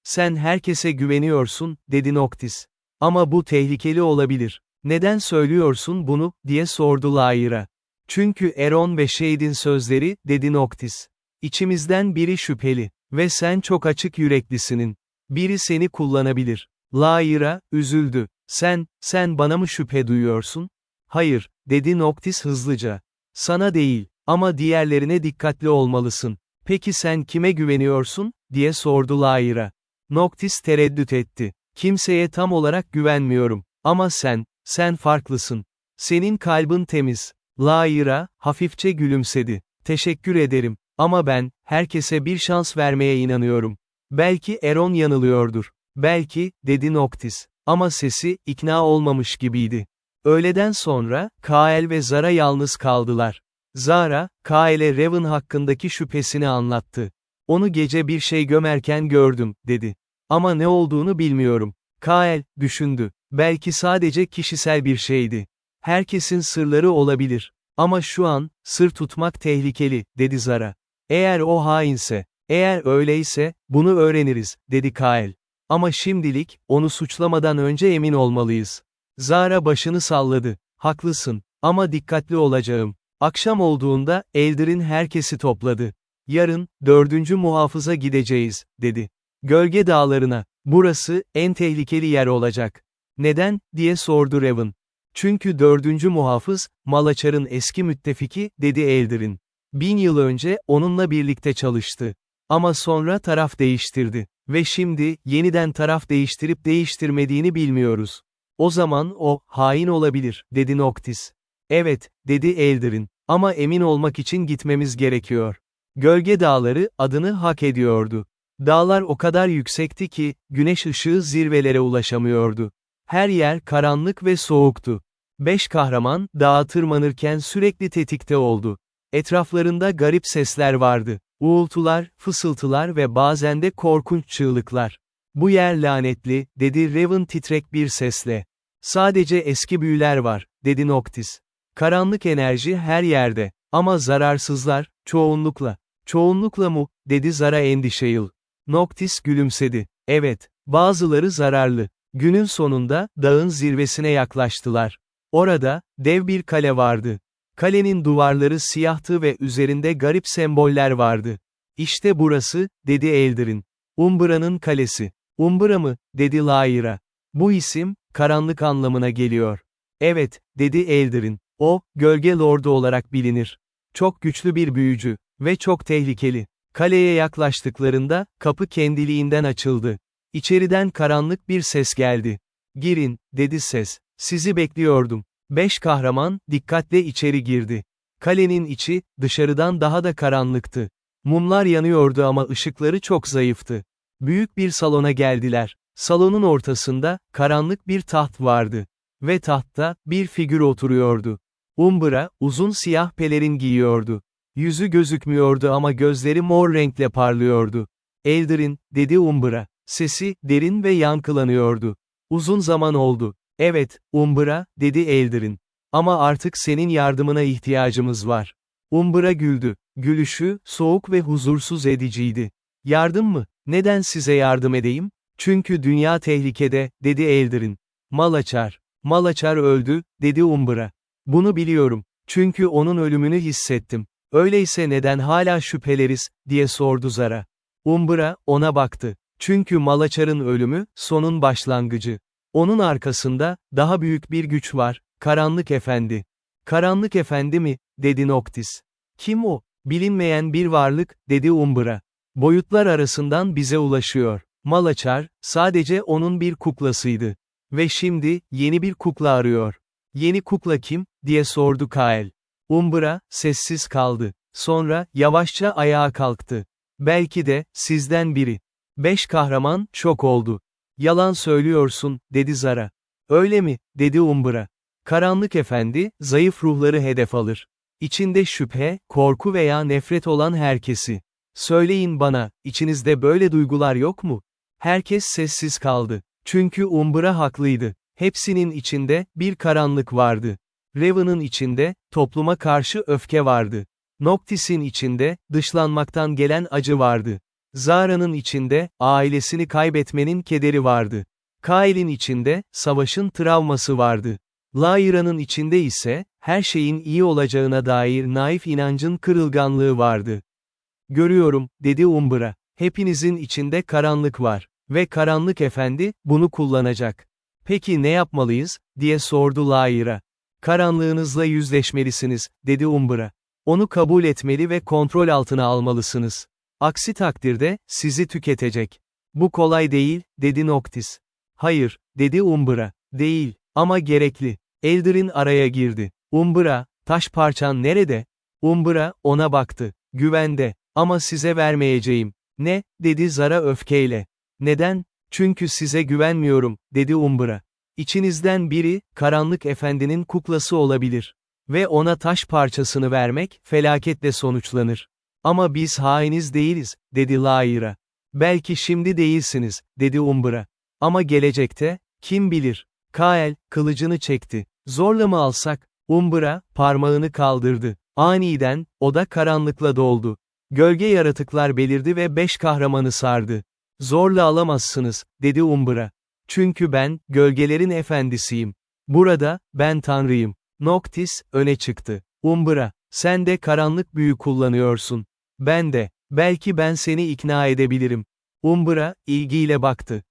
[SPEAKER 1] Sen herkese güveniyorsun, dedi Noctis. Ama bu tehlikeli olabilir. Neden söylüyorsun bunu, diye sordu Lyra. Çünkü Aeron ve Shade'in sözleri, dedi Noctis. İçimizden biri şüpheli. Ve sen çok açık yüreklisinin. Biri seni kullanabilir. Lyra, üzüldü. Sen bana mı şüphe duyuyorsun? Hayır, dedi Noctis hızlıca. Sana değil, ama diğerlerine dikkatli olmalısın. Peki sen kime güveniyorsun, diye sordu Lyra. Noctis tereddüt etti. Kimseye tam olarak güvenmiyorum. Ama sen farklısın. Senin kalbin temiz. Lyra, hafifçe gülümsedi. Teşekkür ederim. Ama ben, herkese bir şans vermeye inanıyorum. Belki Aeron yanılıyordur. Belki, dedi Noctis. Ama sesi, ikna olmamış gibiydi. Öğleden sonra, Kael ve Zara yalnız kaldılar. Zara, Kael'e Raven hakkındaki şüphesini anlattı. Onu gece bir şey gömerken gördüm, dedi. Ama ne olduğunu bilmiyorum. Kael, düşündü. Belki sadece kişisel bir şeydi. Herkesin sırları olabilir. Ama şu an, sır tutmak tehlikeli, dedi Zara. Eğer o hainse, eğer öyleyse, bunu öğreniriz, dedi Kael. Ama şimdilik, onu suçlamadan önce emin olmalıyız. Zara başını salladı. Haklısın, ama dikkatli olacağım. Akşam olduğunda, Eldirin herkesi topladı. Yarın, 4. muhafıza gideceğiz, dedi. Gölge dağlarına. Burası, en tehlikeli yer olacak. Neden, diye sordu Raven. Çünkü 4. muhafız, Malaçar'ın eski müttefiki, dedi Eldirin. 1000 yıl önce, onunla birlikte çalıştı. Ama sonra taraf değiştirdi. Ve şimdi, yeniden taraf değiştirip değiştirmediğini bilmiyoruz. O zaman o, hain olabilir, dedi Noctis. Evet, dedi Eldirin. Ama emin olmak için gitmemiz gerekiyor. Gölge dağları, adını hak ediyordu. Dağlar o kadar yüksekti ki, güneş ışığı zirvelere ulaşamıyordu. Her yer karanlık ve soğuktu. 5 kahraman, dağa tırmanırken sürekli tetikte oldu. Etraflarında garip sesler vardı. Uğultular, fısıltılar ve bazen de korkunç çığlıklar. "Bu yer lanetli," dedi Raven titrek bir sesle. "Sadece eski büyüler var," dedi Noctis. "Karanlık enerji her yerde. Ama zararsızlar, çoğunlukla." "Çoğunlukla mı?" dedi Zara endişeyle. Noctis gülümsedi. "Evet, bazıları zararlı." Günün sonunda, dağın zirvesine yaklaştılar. Orada, dev bir kale vardı. Kalenin duvarları siyahtı ve üzerinde garip semboller vardı. "İşte burası," dedi Eldarin. "Umbra'nın kalesi." "Umbra mı?" dedi Lyra. "Bu isim, karanlık anlamına geliyor." "Evet," dedi Eldarin. "O, gölge lordu olarak bilinir. Çok güçlü bir büyücü. Ve çok tehlikeli." Kaleye yaklaştıklarında, kapı kendiliğinden açıldı. İçeriden karanlık bir ses geldi. "Girin," dedi ses. "Sizi bekliyordum." 5 kahraman, dikkatle içeri girdi. Kalenin içi, dışarıdan daha da karanlıktı. Mumlar yanıyordu ama ışıkları çok zayıftı. Büyük bir salona geldiler. Salonun ortasında, karanlık bir taht vardı. Ve tahtta, bir figür oturuyordu. Umbra, uzun siyah pelerin giyiyordu. Yüzü gözükmüyordu ama gözleri mor renkle parlıyordu. "Eldarin," dedi Umbra. Sesi, derin ve yankılanıyordu. "Uzun zaman oldu." "Evet, Umbra," dedi Eldarin. "Ama artık senin yardımına ihtiyacımız var." Umbra güldü. Gülüşü, soğuk ve huzursuz ediciydi. "Yardım mı? Neden size yardım edeyim?" "Çünkü dünya tehlikede," dedi Eldarin. "Malaçar. Malaçar öldü," dedi Umbra. "Bunu biliyorum. Çünkü onun ölümünü hissettim." "Öyleyse neden hala şüpheleriz," diye sordu Zara. Umbra, ona baktı. "Çünkü Malaçar'ın ölümü, sonun başlangıcı. Onun arkasında, daha büyük bir güç var, Karanlık Efendi." "Karanlık Efendi mi?" dedi Noctis. "Kim o?" "Bilinmeyen bir varlık," dedi Umbra. "Boyutlar arasından bize ulaşıyor." Malaçar, sadece onun bir kuklasıydı. Ve şimdi, yeni bir kukla arıyor. "Yeni kukla kim?" diye sordu Kael. Umbra, sessiz kaldı. Sonra, yavaşça ayağa kalktı. "Belki de, sizden biri." 5 kahraman, şok oldu. "Yalan söylüyorsun," dedi Zara. "Öyle mi?" dedi Umbra. "Karanlık Efendi, zayıf ruhları hedef alır. İçinde şüphe, korku veya nefret olan herkesi. Söyleyin bana, içinizde böyle duygular yok mu?" Herkes sessiz kaldı. Çünkü Umbra haklıydı. Hepsinin içinde, bir karanlık vardı. Raven'ın içinde, topluma karşı öfke vardı. Noctis'in içinde, dışlanmaktan gelen acı vardı. Zara'nın içinde, ailesini kaybetmenin kederi vardı. Kael'in içinde, savaşın travması vardı. Lyra'nın içinde ise, her şeyin iyi olacağına dair naif inancın kırılganlığı vardı. "Görüyorum," dedi Umbra. "Hepinizin içinde karanlık var. Ve Karanlık Efendi, bunu kullanacak." "Peki ne yapmalıyız?" diye sordu Lyra. "Karanlığınızla yüzleşmelisiniz," dedi Umbra. "Onu kabul etmeli ve kontrol altına almalısınız. Aksi takdirde, sizi tüketecek." "Bu kolay değil," dedi Noctis. "Hayır," dedi Umbra. "Değil, ama gerekli." Eldarin araya girdi. "Umbra, taş parçan nerede?" Umbra, ona baktı. "Güvende. Ama size vermeyeceğim." "Ne?" dedi Zara öfkeyle. "Neden?" "Çünkü size güvenmiyorum," dedi Umbra. "İçinizden biri, Karanlık Efendi'nin kuklası olabilir. Ve ona taş parçasını vermek, felaketle sonuçlanır. Ama biz hainiz değiliz," dedi Lyra. "Belki şimdi değilsiniz," dedi Umbra. "Ama gelecekte, kim bilir?" Kael, kılıcını çekti. "Zorla mı alsak?" Umbra, parmağını kaldırdı. Aniden, oda karanlıkla doldu. Gölge yaratıklar belirdi ve 5 kahramanı sardı. "Zorla alamazsınız," dedi Umbra. "Çünkü ben, gölgelerin efendisiyim. Burada, ben tanrıyım." Noctis, öne çıktı. "Umbra, sen de karanlık büyü kullanıyorsun. Ben de. Belki ben seni ikna edebilirim." Umbra, ilgiyle baktı.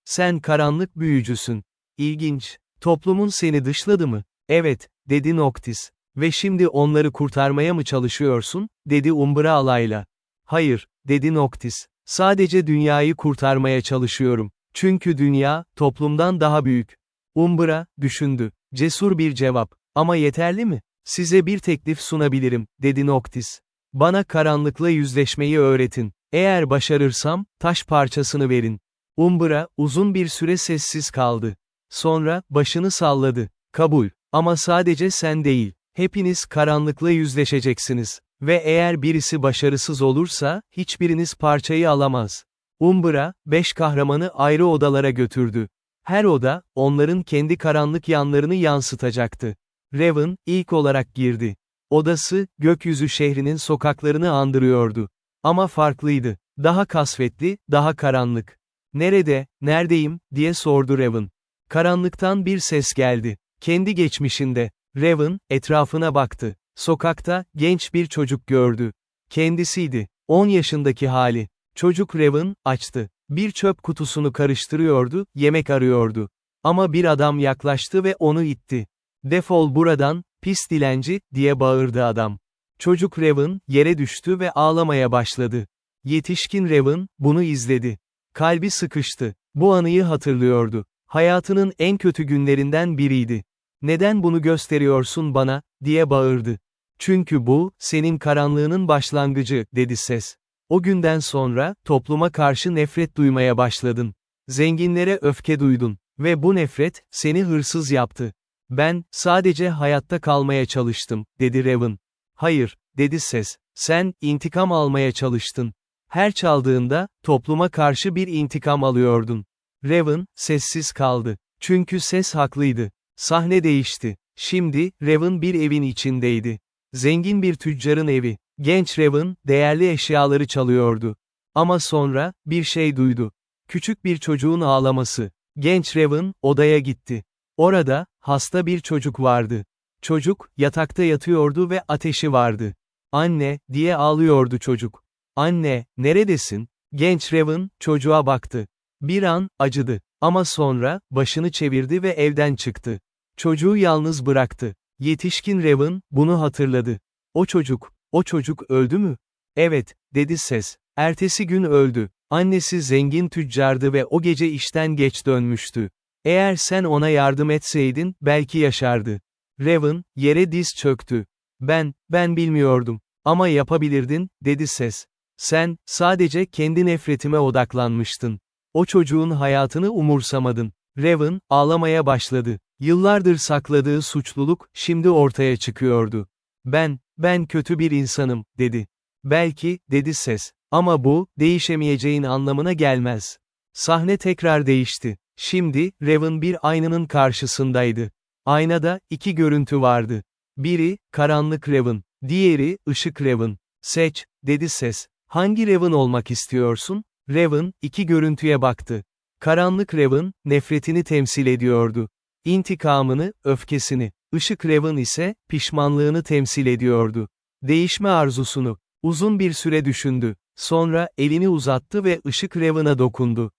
[SPEAKER 1] Sen karanlık büyücüsün. İlginç. Toplumun seni dışladı mı?" "Evet," dedi Noctis. "Ve şimdi onları kurtarmaya mı çalışıyorsun?" dedi Umbra alayla. "Hayır," dedi Noctis. "Sadece dünyayı kurtarmaya çalışıyorum. Çünkü dünya, toplumdan daha büyük." Umbra, düşündü. Cesur bir cevap. "Ama yeterli mi?" Size bir teklif sunabilirim, dedi Noctis. Bana karanlıkla yüzleşmeyi öğretin. Eğer başarırsam, taş parçasını verin. Umbra, uzun bir süre sessiz kaldı. Sonra, başını salladı. Kabul. Ama sadece sen değil. Hepiniz karanlıkla yüzleşeceksiniz. Ve eğer birisi başarısız olursa, hiçbiriniz parçayı alamaz. Umbra, 5 kahramanı ayrı odalara götürdü. Her oda, onların kendi karanlık yanlarını yansıtacaktı. Raven, ilk olarak girdi. Odası, gökyüzü şehrinin sokaklarını andırıyordu. Ama farklıydı. Daha kasvetli, daha karanlık. Neredeyim, diye sordu Raven. Karanlıktan bir ses geldi. Kendi geçmişinde. Raven, etrafına baktı. Sokakta, genç bir çocuk gördü. Kendisiydi. 10 yaşındaki hali. Çocuk Raven, açtı. Bir çöp kutusunu karıştırıyordu, yemek arıyordu. Ama bir adam yaklaştı ve onu itti. "Defol buradan, pis dilenci," diye bağırdı adam. Çocuk Raven, yere düştü ve ağlamaya başladı. Yetişkin Raven, bunu izledi. Kalbi sıkıştı. Bu anıyı hatırlıyordu. Hayatının en kötü günlerinden biriydi. "Neden bunu gösteriyorsun bana?" diye bağırdı. "Çünkü bu, senin karanlığının başlangıcı," dedi ses. O günden sonra, topluma karşı nefret duymaya başladın. Zenginlere öfke duydun. Ve bu nefret, seni hırsız yaptı. "Ben, sadece hayatta kalmaya çalıştım," dedi Raven. "Hayır," dedi ses. "Sen, intikam almaya çalıştın. Her çaldığında, topluma karşı bir intikam alıyordun." Raven, sessiz kaldı. Çünkü ses haklıydı. Sahne değişti. Şimdi, Raven bir evin içindeydi. Zengin bir tüccarın evi. Genç Raven, değerli eşyaları çalıyordu. Ama sonra, bir şey duydu. Küçük bir çocuğun ağlaması. Genç Raven, odaya gitti. Orada, hasta bir çocuk vardı. Çocuk, yatakta yatıyordu ve ateşi vardı. "Anne," diye ağlıyordu çocuk. "Anne, neredesin?" Genç Raven, çocuğa baktı. Bir an, acıdı. Ama sonra, başını çevirdi ve evden çıktı. Çocuğu yalnız bıraktı. Yetişkin Raven, bunu hatırladı. O çocuk öldü mü?" "Evet," dedi ses. "Ertesi gün öldü. Annesi zengin tüccardı ve o gece işten geç dönmüştü. Eğer sen ona yardım etseydin, belki yaşardı." Raven, yere diz çöktü. Ben bilmiyordum. "Ama yapabilirdin," dedi ses. "Sen, sadece kendi nefretime odaklanmıştın. O çocuğun hayatını umursamadın." Raven, ağlamaya başladı. Yıllardır sakladığı suçluluk, şimdi ortaya çıkıyordu. Ben kötü bir insanım," dedi. "Belki," dedi ses. "Ama bu, değişemeyeceğin anlamına gelmez." Sahne tekrar değişti. Şimdi, Raven bir aynanın karşısındaydı. Aynada, 2 görüntü vardı. Biri, karanlık Raven. Diğeri, ışık Raven. "Seç," dedi ses. "Hangi Raven olmak istiyorsun?" Raven, 2 görüntüye baktı. Karanlık Raven, nefretini temsil ediyordu. İntikamını, öfkesini. Işık Raven ise, pişmanlığını temsil ediyordu. Değişme arzusunu. Uzun bir süre düşündü. Sonra, elini uzattı ve ışık Raven'a dokundu.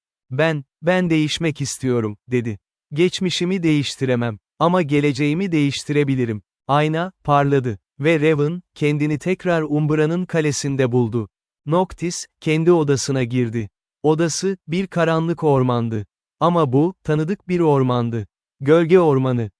[SPEAKER 1] Ben değişmek istiyorum," dedi. "Geçmişimi değiştiremem. Ama geleceğimi değiştirebilirim." Ayna, parladı. Ve Raven, kendini tekrar Umbra'nın kalesinde buldu. Noctis, kendi odasına girdi. Odası, bir karanlık ormandı. Ama bu, tanıdık bir ormandı. Gölge ormanı.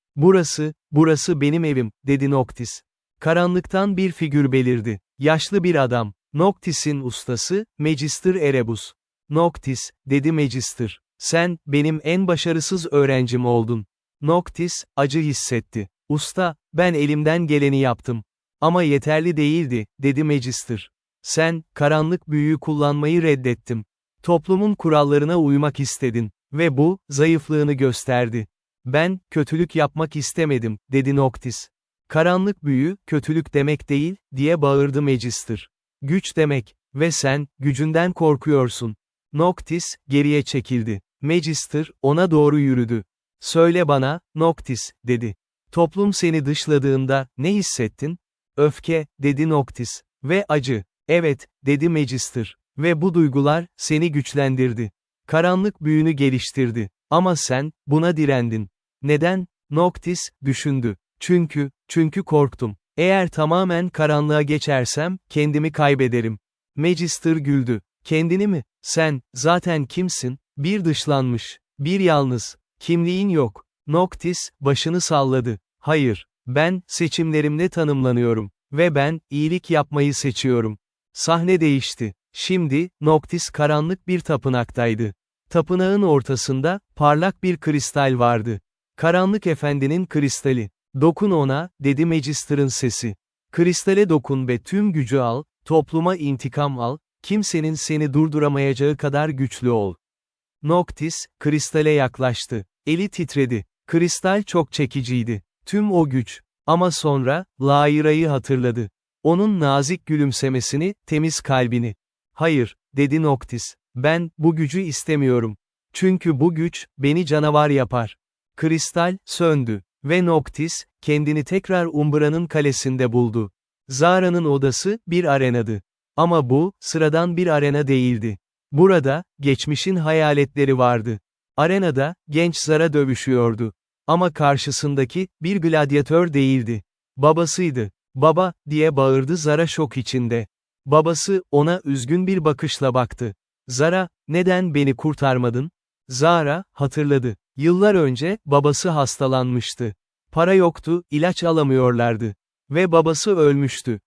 [SPEAKER 1] Burası benim evim," dedi Noctis. Karanlıktan bir figür belirdi. Yaşlı bir adam. Noctis'in ustası, Magister Erebus. "Noctis," dedi Magister. "Sen, benim en başarısız öğrencim oldun." Noctis, acı hissetti. "Usta, ben elimden geleni yaptım. Ama yeterli değildi," dedi Magister. "Sen, karanlık büyüyü kullanmayı reddettim. Toplumun kurallarına uymak istedin. Ve bu, zayıflığını gösterdi." "Ben, kötülük yapmak istemedim," dedi Noctis. "Karanlık büyü, kötülük demek değil," diye bağırdı Magister. "Güç demek. Ve sen, gücünden korkuyorsun." Noctis, geriye çekildi. Magister, ona doğru yürüdü. "Söyle bana, Noctis," dedi. "Toplum seni dışladığında, ne hissettin?" "Öfke," dedi Noctis. "Ve acı." "Evet," dedi Magister. "Ve bu duygular, seni güçlendirdi. Karanlık büyünü geliştirdi. Ama sen, buna direndin." "Neden?" Noctis, düşündü. Çünkü korktum. Eğer tamamen karanlığa geçersem, kendimi kaybederim." Magister güldü. "Kendini mi? Sen, zaten kimsin? Bir dışlanmış. Bir yalnız. Kimliğin yok." Noctis, başını salladı. "Hayır. Ben, seçimlerimle tanımlanıyorum. Ve ben, iyilik yapmayı seçiyorum. Sahne değişti. Şimdi, Noctis karanlık bir tapınaktaydı. Tapınağın ortasında, parlak bir kristal vardı. Karanlık Efendi'nin kristali. Dokun ona, dedi Magister'ın sesi. Kristale dokun ve tüm gücü al, topluma intikam al, kimsenin seni durduramayacağı kadar güçlü ol. Noctis, kristale yaklaştı. Eli titredi. Kristal çok çekiciydi. Tüm o güç. Ama sonra, Laira'yı hatırladı. Onun nazik gülümsemesini, temiz kalbini. Hayır, dedi Noctis. Ben, bu gücü istemiyorum. Çünkü bu güç, beni canavar yapar. Kristal, söndü. Ve Noctis, kendini tekrar Umbra'nın kalesinde buldu. Zara'nın odası, bir arenadı. Ama bu, sıradan bir arena değildi. Burada, geçmişin hayaletleri vardı. Arenada, genç Zara dövüşüyordu. Ama karşısındaki, bir gladyatör değildi. Babasıydı. Baba, diye bağırdı Zara şok içinde. Babası, ona üzgün bir bakışla baktı. Zara, neden beni kurtarmadın? Zara, hatırladı. Yıllar önce, babası hastalanmıştı. Para yoktu, ilaç alamıyorlardı. Ve babası ölmüştü.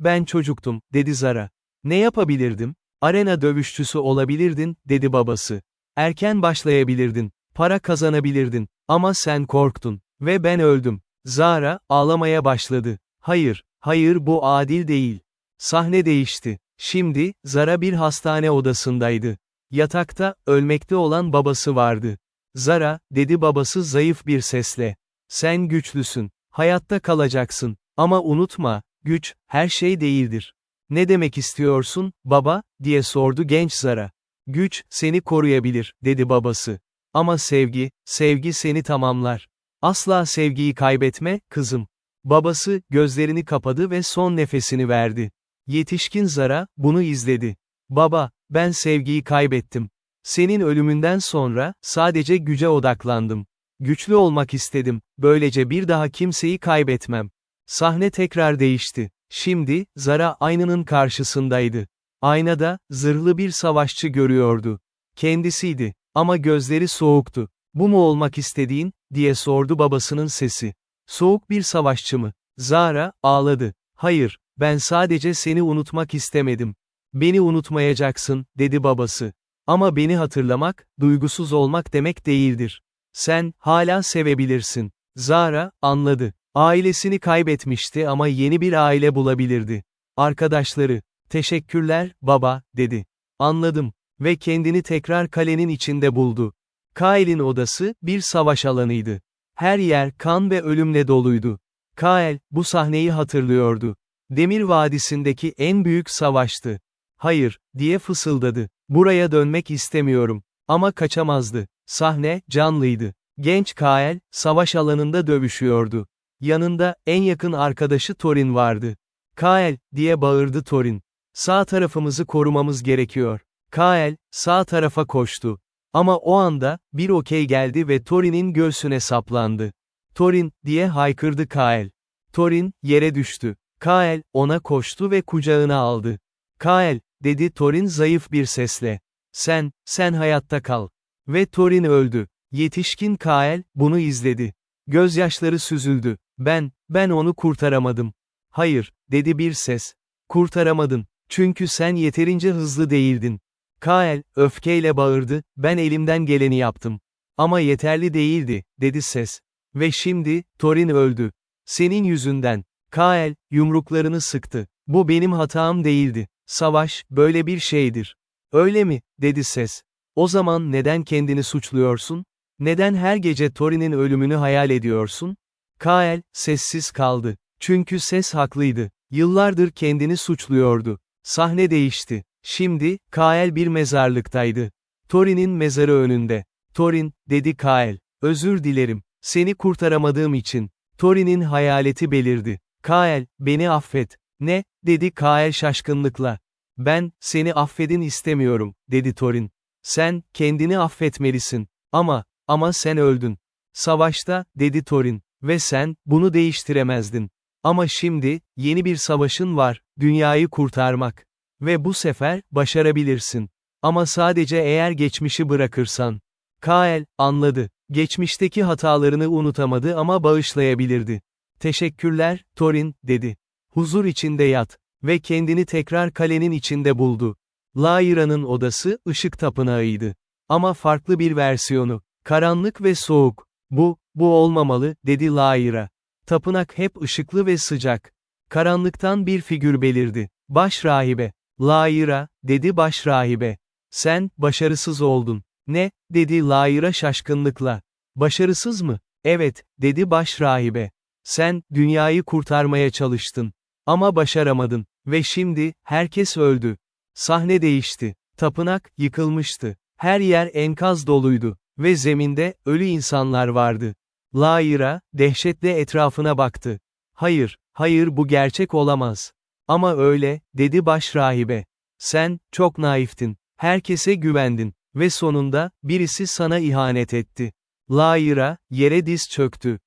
[SPEAKER 1] Ben çocuktum, dedi Zara. Ne yapabilirdim? Arena dövüşçüsü olabilirdin, dedi babası. Erken başlayabilirdin, para kazanabilirdin. Ama sen korktun. Ve ben öldüm. Zara, ağlamaya başladı. Hayır, bu adil değil. Sahne değişti. Şimdi, Zara bir hastane odasındaydı. Yatakta, ölmekte olan babası vardı. Zara, dedi babası zayıf bir sesle. Sen güçlüsün. Hayatta kalacaksın. Ama unutma, güç, her şey değildir. Ne demek istiyorsun, baba, diye sordu genç Zara. Güç, seni koruyabilir, dedi babası. Ama sevgi seni tamamlar. Asla sevgiyi kaybetme, kızım. Babası, gözlerini kapadı ve son nefesini verdi. Yetişkin Zara, bunu izledi. Baba, ben sevgiyi kaybettim. Senin ölümünden sonra, sadece güce odaklandım. Güçlü olmak istedim, böylece bir daha kimseyi kaybetmem. Sahne tekrar değişti. Şimdi, Zara aynanın karşısındaydı. Aynada, zırhlı bir savaşçı görüyordu. Kendisiydi. Ama gözleri soğuktu. Bu mu olmak istediğin, diye sordu babasının sesi. Soğuk bir savaşçı mı? Zara, ağladı. Hayır, ben sadece seni unutmak istemedim. Beni unutmayacaksın, dedi babası. Ama beni hatırlamak, duygusuz olmak demek değildir. Sen, hala sevebilirsin. Zara, anladı. Ailesini kaybetmişti ama yeni bir aile bulabilirdi. Arkadaşları, teşekkürler, baba, dedi. Anladım. Ve kendini tekrar kalenin içinde buldu. Kael'in odası, bir savaş alanıydı. Her yer kan ve ölümle doluydu. Kael, bu sahneyi hatırlıyordu. Demir Vadisi'ndeki en büyük savaştı. Hayır, diye fısıldadı. Buraya dönmek istemiyorum. Ama kaçamazdı. Sahne, canlıydı. Genç Kael, savaş alanında dövüşüyordu. Yanında, en yakın arkadaşı Thorin vardı. Kael, diye bağırdı Thorin. Sağ tarafımızı korumamız gerekiyor. Kael, sağ tarafa koştu. Ama o anda, bir okey geldi ve Thorin'in göğsüne saplandı. Thorin, diye haykırdı Kael. Thorin, yere düştü. Kael, ona koştu ve kucağına aldı. Kael, dedi Thorin zayıf bir sesle. Sen hayatta kal. Ve Thorin öldü. Yetişkin Kael, bunu izledi. Gözyaşları süzüldü. Ben onu kurtaramadım. Hayır, dedi bir ses. Kurtaramadın. Çünkü sen yeterince hızlı değildin. Kael, öfkeyle bağırdı, ben elimden geleni yaptım. Ama yeterli değildi, dedi ses. Ve şimdi, Thorin öldü. Senin yüzünden. Kael, yumruklarını sıktı. Bu benim hatam değildi. Savaş, böyle bir şeydir. Öyle mi, dedi ses. O zaman neden kendini suçluyorsun? Neden her gece Thorin'in ölümünü hayal ediyorsun? Kael, sessiz kaldı. Çünkü ses haklıydı. Yıllardır kendini suçluyordu. Sahne değişti. Şimdi, Kael bir mezarlıktaydı. Thorin'in mezarı önünde. Thorin, dedi Kael. Özür dilerim. Seni kurtaramadığım için. Thorin'in hayaleti belirdi. Kael, beni affet. Ne, dedi Kael şaşkınlıkla. Ben, seni affedin istemiyorum, dedi Thorin. Sen, kendini affetmelisin. Ama sen öldün. Savaşta, dedi Thorin. Ve sen, bunu değiştiremezdin. Ama şimdi, yeni bir savaşın var, dünyayı kurtarmak. Ve bu sefer, başarabilirsin. Ama sadece eğer geçmişi bırakırsan. Kael, anladı. Geçmişteki hatalarını unutamadı ama bağışlayabilirdi. Teşekkürler, Thorin, dedi. Huzur içinde yat. Ve kendini tekrar kalenin içinde buldu. Laira'nın odası, ışık tapınağıydı. Ama farklı bir versiyonu. Karanlık ve soğuk. Bu olmamalı, dedi Laira. Tapınak hep ışıklı ve sıcak. Karanlıktan bir figür belirdi. Baş rahibe. Laira, dedi baş rahibe. Sen, başarısız oldun. Ne, dedi Laira şaşkınlıkla. Başarısız mı? Evet, dedi baş rahibe. Sen, dünyayı kurtarmaya çalıştın. Ama başaramadın. Ve şimdi, herkes öldü. Sahne değişti. Tapınak, yıkılmıştı. Her yer enkaz doluydu. Ve zeminde, ölü insanlar vardı. Laira, dehşetle etrafına baktı. Hayır bu gerçek olamaz. Ama öyle, dedi baş rahibe. Sen, çok naiftin. Herkese güvendin. Ve sonunda, birisi sana ihanet etti. Laira, yere diz çöktü.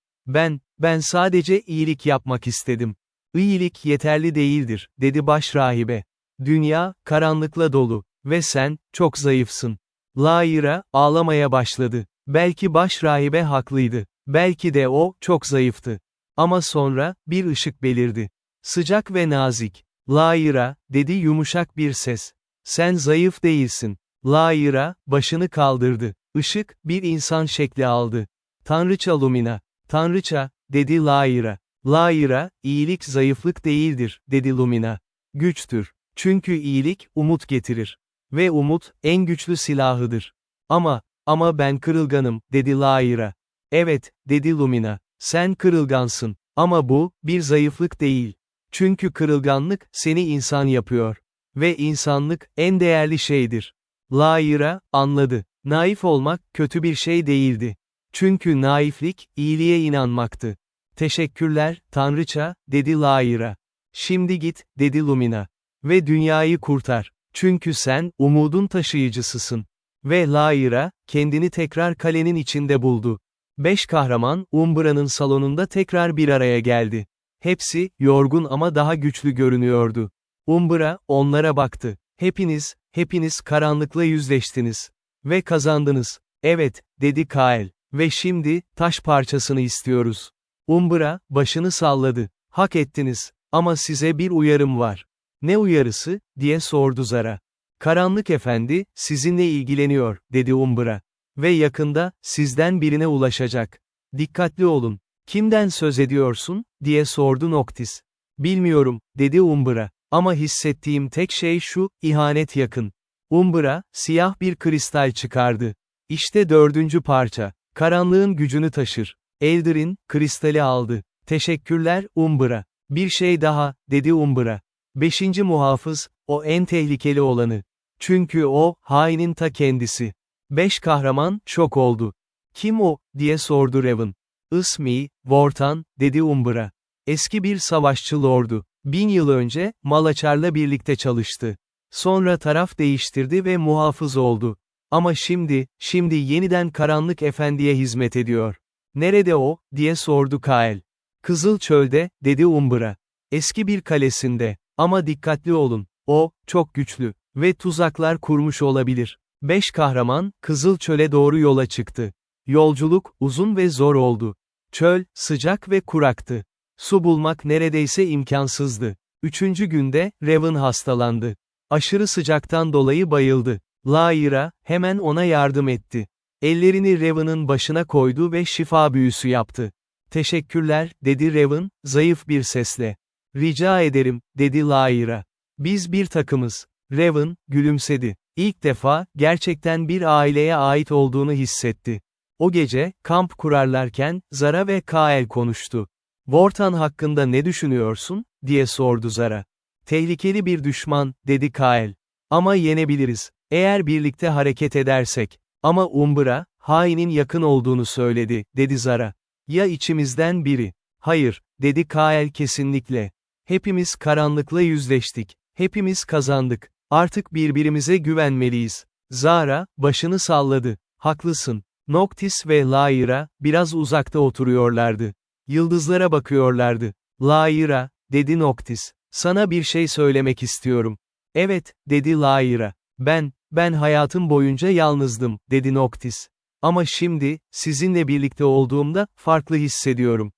[SPEAKER 1] Ben sadece iyilik yapmak istedim. İyilik yeterli değildir, dedi baş rahibe. Dünya, karanlıkla dolu. Ve sen, çok zayıfsın. Laira, ağlamaya başladı. Belki baş rahibe haklıydı. Belki de o, çok zayıftı. Ama sonra, bir ışık belirdi. Sıcak ve nazik. Laira, dedi yumuşak bir ses. Sen zayıf değilsin. Laira, başını kaldırdı. Işık, bir insan şekli aldı. Tanrıça Lumina. Tanrıça, dedi Laira. Laira, iyilik zayıflık değildir, dedi Lumina. Güçtür. Çünkü iyilik, umut getirir. Ve umut, en güçlü silahıdır. Ama ben kırılganım, dedi Laira. Evet, dedi Lumina. Sen kırılgansın. Ama bu, bir zayıflık değil. Çünkü kırılganlık, seni insan yapıyor. Ve insanlık, en değerli şeydir. Laira, anladı. Naif olmak, kötü bir şey değildi. Çünkü naiflik, iyiliğe inanmaktı. Teşekkürler, Tanrıça, dedi Laira. Şimdi git, dedi Lumina. Ve dünyayı kurtar. Çünkü sen, umudun taşıyıcısısın. Ve Laira, kendini tekrar kalenin içinde buldu. 5 kahraman, Umbra'nın salonunda tekrar bir araya geldi. Hepsi, yorgun ama daha güçlü görünüyordu. Umbra, onlara baktı. Hepiniz karanlıkla yüzleştiniz. Ve kazandınız. Evet, dedi Kael. Ve şimdi, taş parçasını istiyoruz. Umbra, başını salladı. Hak ettiniz. Ama size bir uyarım var. Ne uyarısı, diye sordu Zara. Karanlık Efendi, sizinle ilgileniyor, dedi Umbra. Ve yakında, sizden birine ulaşacak. Dikkatli olun. Kimden söz ediyorsun, diye sordu Noctis. Bilmiyorum, dedi Umbra. Ama hissettiğim tek şey şu, ihanet yakın. Umbra, siyah bir kristal çıkardı. İşte 4. parça. Karanlığın gücünü taşır. Eldarin, kristali aldı. Teşekkürler, Umbra. Bir şey daha, dedi Umbra. 5. muhafız, o en tehlikeli olanı. Çünkü o, hainin ta kendisi. 5 kahraman, şok oldu. Kim o, diye sordu Raven. İsmi, Vortan, dedi Umbra. Eski bir savaşçı lordu. 1000 yıl önce, Malaçar'la birlikte çalıştı. Sonra taraf değiştirdi ve muhafız oldu. Ama şimdi yeniden Karanlık Efendi'ye hizmet ediyor. Nerede o, diye sordu Kael. Kızıl Çöl'de, dedi Umbra. Eski bir kalesinde. Ama dikkatli olun. O, çok güçlü. Ve tuzaklar kurmuş olabilir. 5 kahraman, Kızıl Çöl'e doğru yola çıktı. Yolculuk, uzun ve zor oldu. Çöl, sıcak ve kuraktı. Su bulmak neredeyse imkansızdı. 3. günde, Raven hastalandı. Aşırı sıcaktan dolayı bayıldı. Laira, hemen ona yardım etti. Ellerini Raven'ın başına koydu ve şifa büyüsü yaptı. Teşekkürler, dedi Raven, zayıf bir sesle. Rica ederim, dedi Laira. Biz bir takımız. Raven, gülümsedi. İlk defa, gerçekten bir aileye ait olduğunu hissetti. O gece, kamp kurarlarken, Zara ve Kael konuştu. Vortan hakkında ne düşünüyorsun, diye sordu Zara. Tehlikeli bir düşman, dedi Kael. Ama yenebiliriz. Eğer birlikte hareket edersek. Ama Umbra, hainin yakın olduğunu söyledi, dedi Zara. Ya içimizden biri? Hayır, dedi Kael kesinlikle. Hepimiz karanlıkla yüzleştik. Hepimiz kazandık. Artık birbirimize güvenmeliyiz. Zara, başını salladı. Haklısın. Noctis ve Laira, biraz uzakta oturuyorlardı. Yıldızlara bakıyorlardı. Laira, dedi Noctis. Sana bir şey söylemek istiyorum. Evet, dedi Laira. Ben hayatım boyunca yalnızdım, dedi Noctis. Ama şimdi, sizinle birlikte olduğumda, farklı hissediyorum.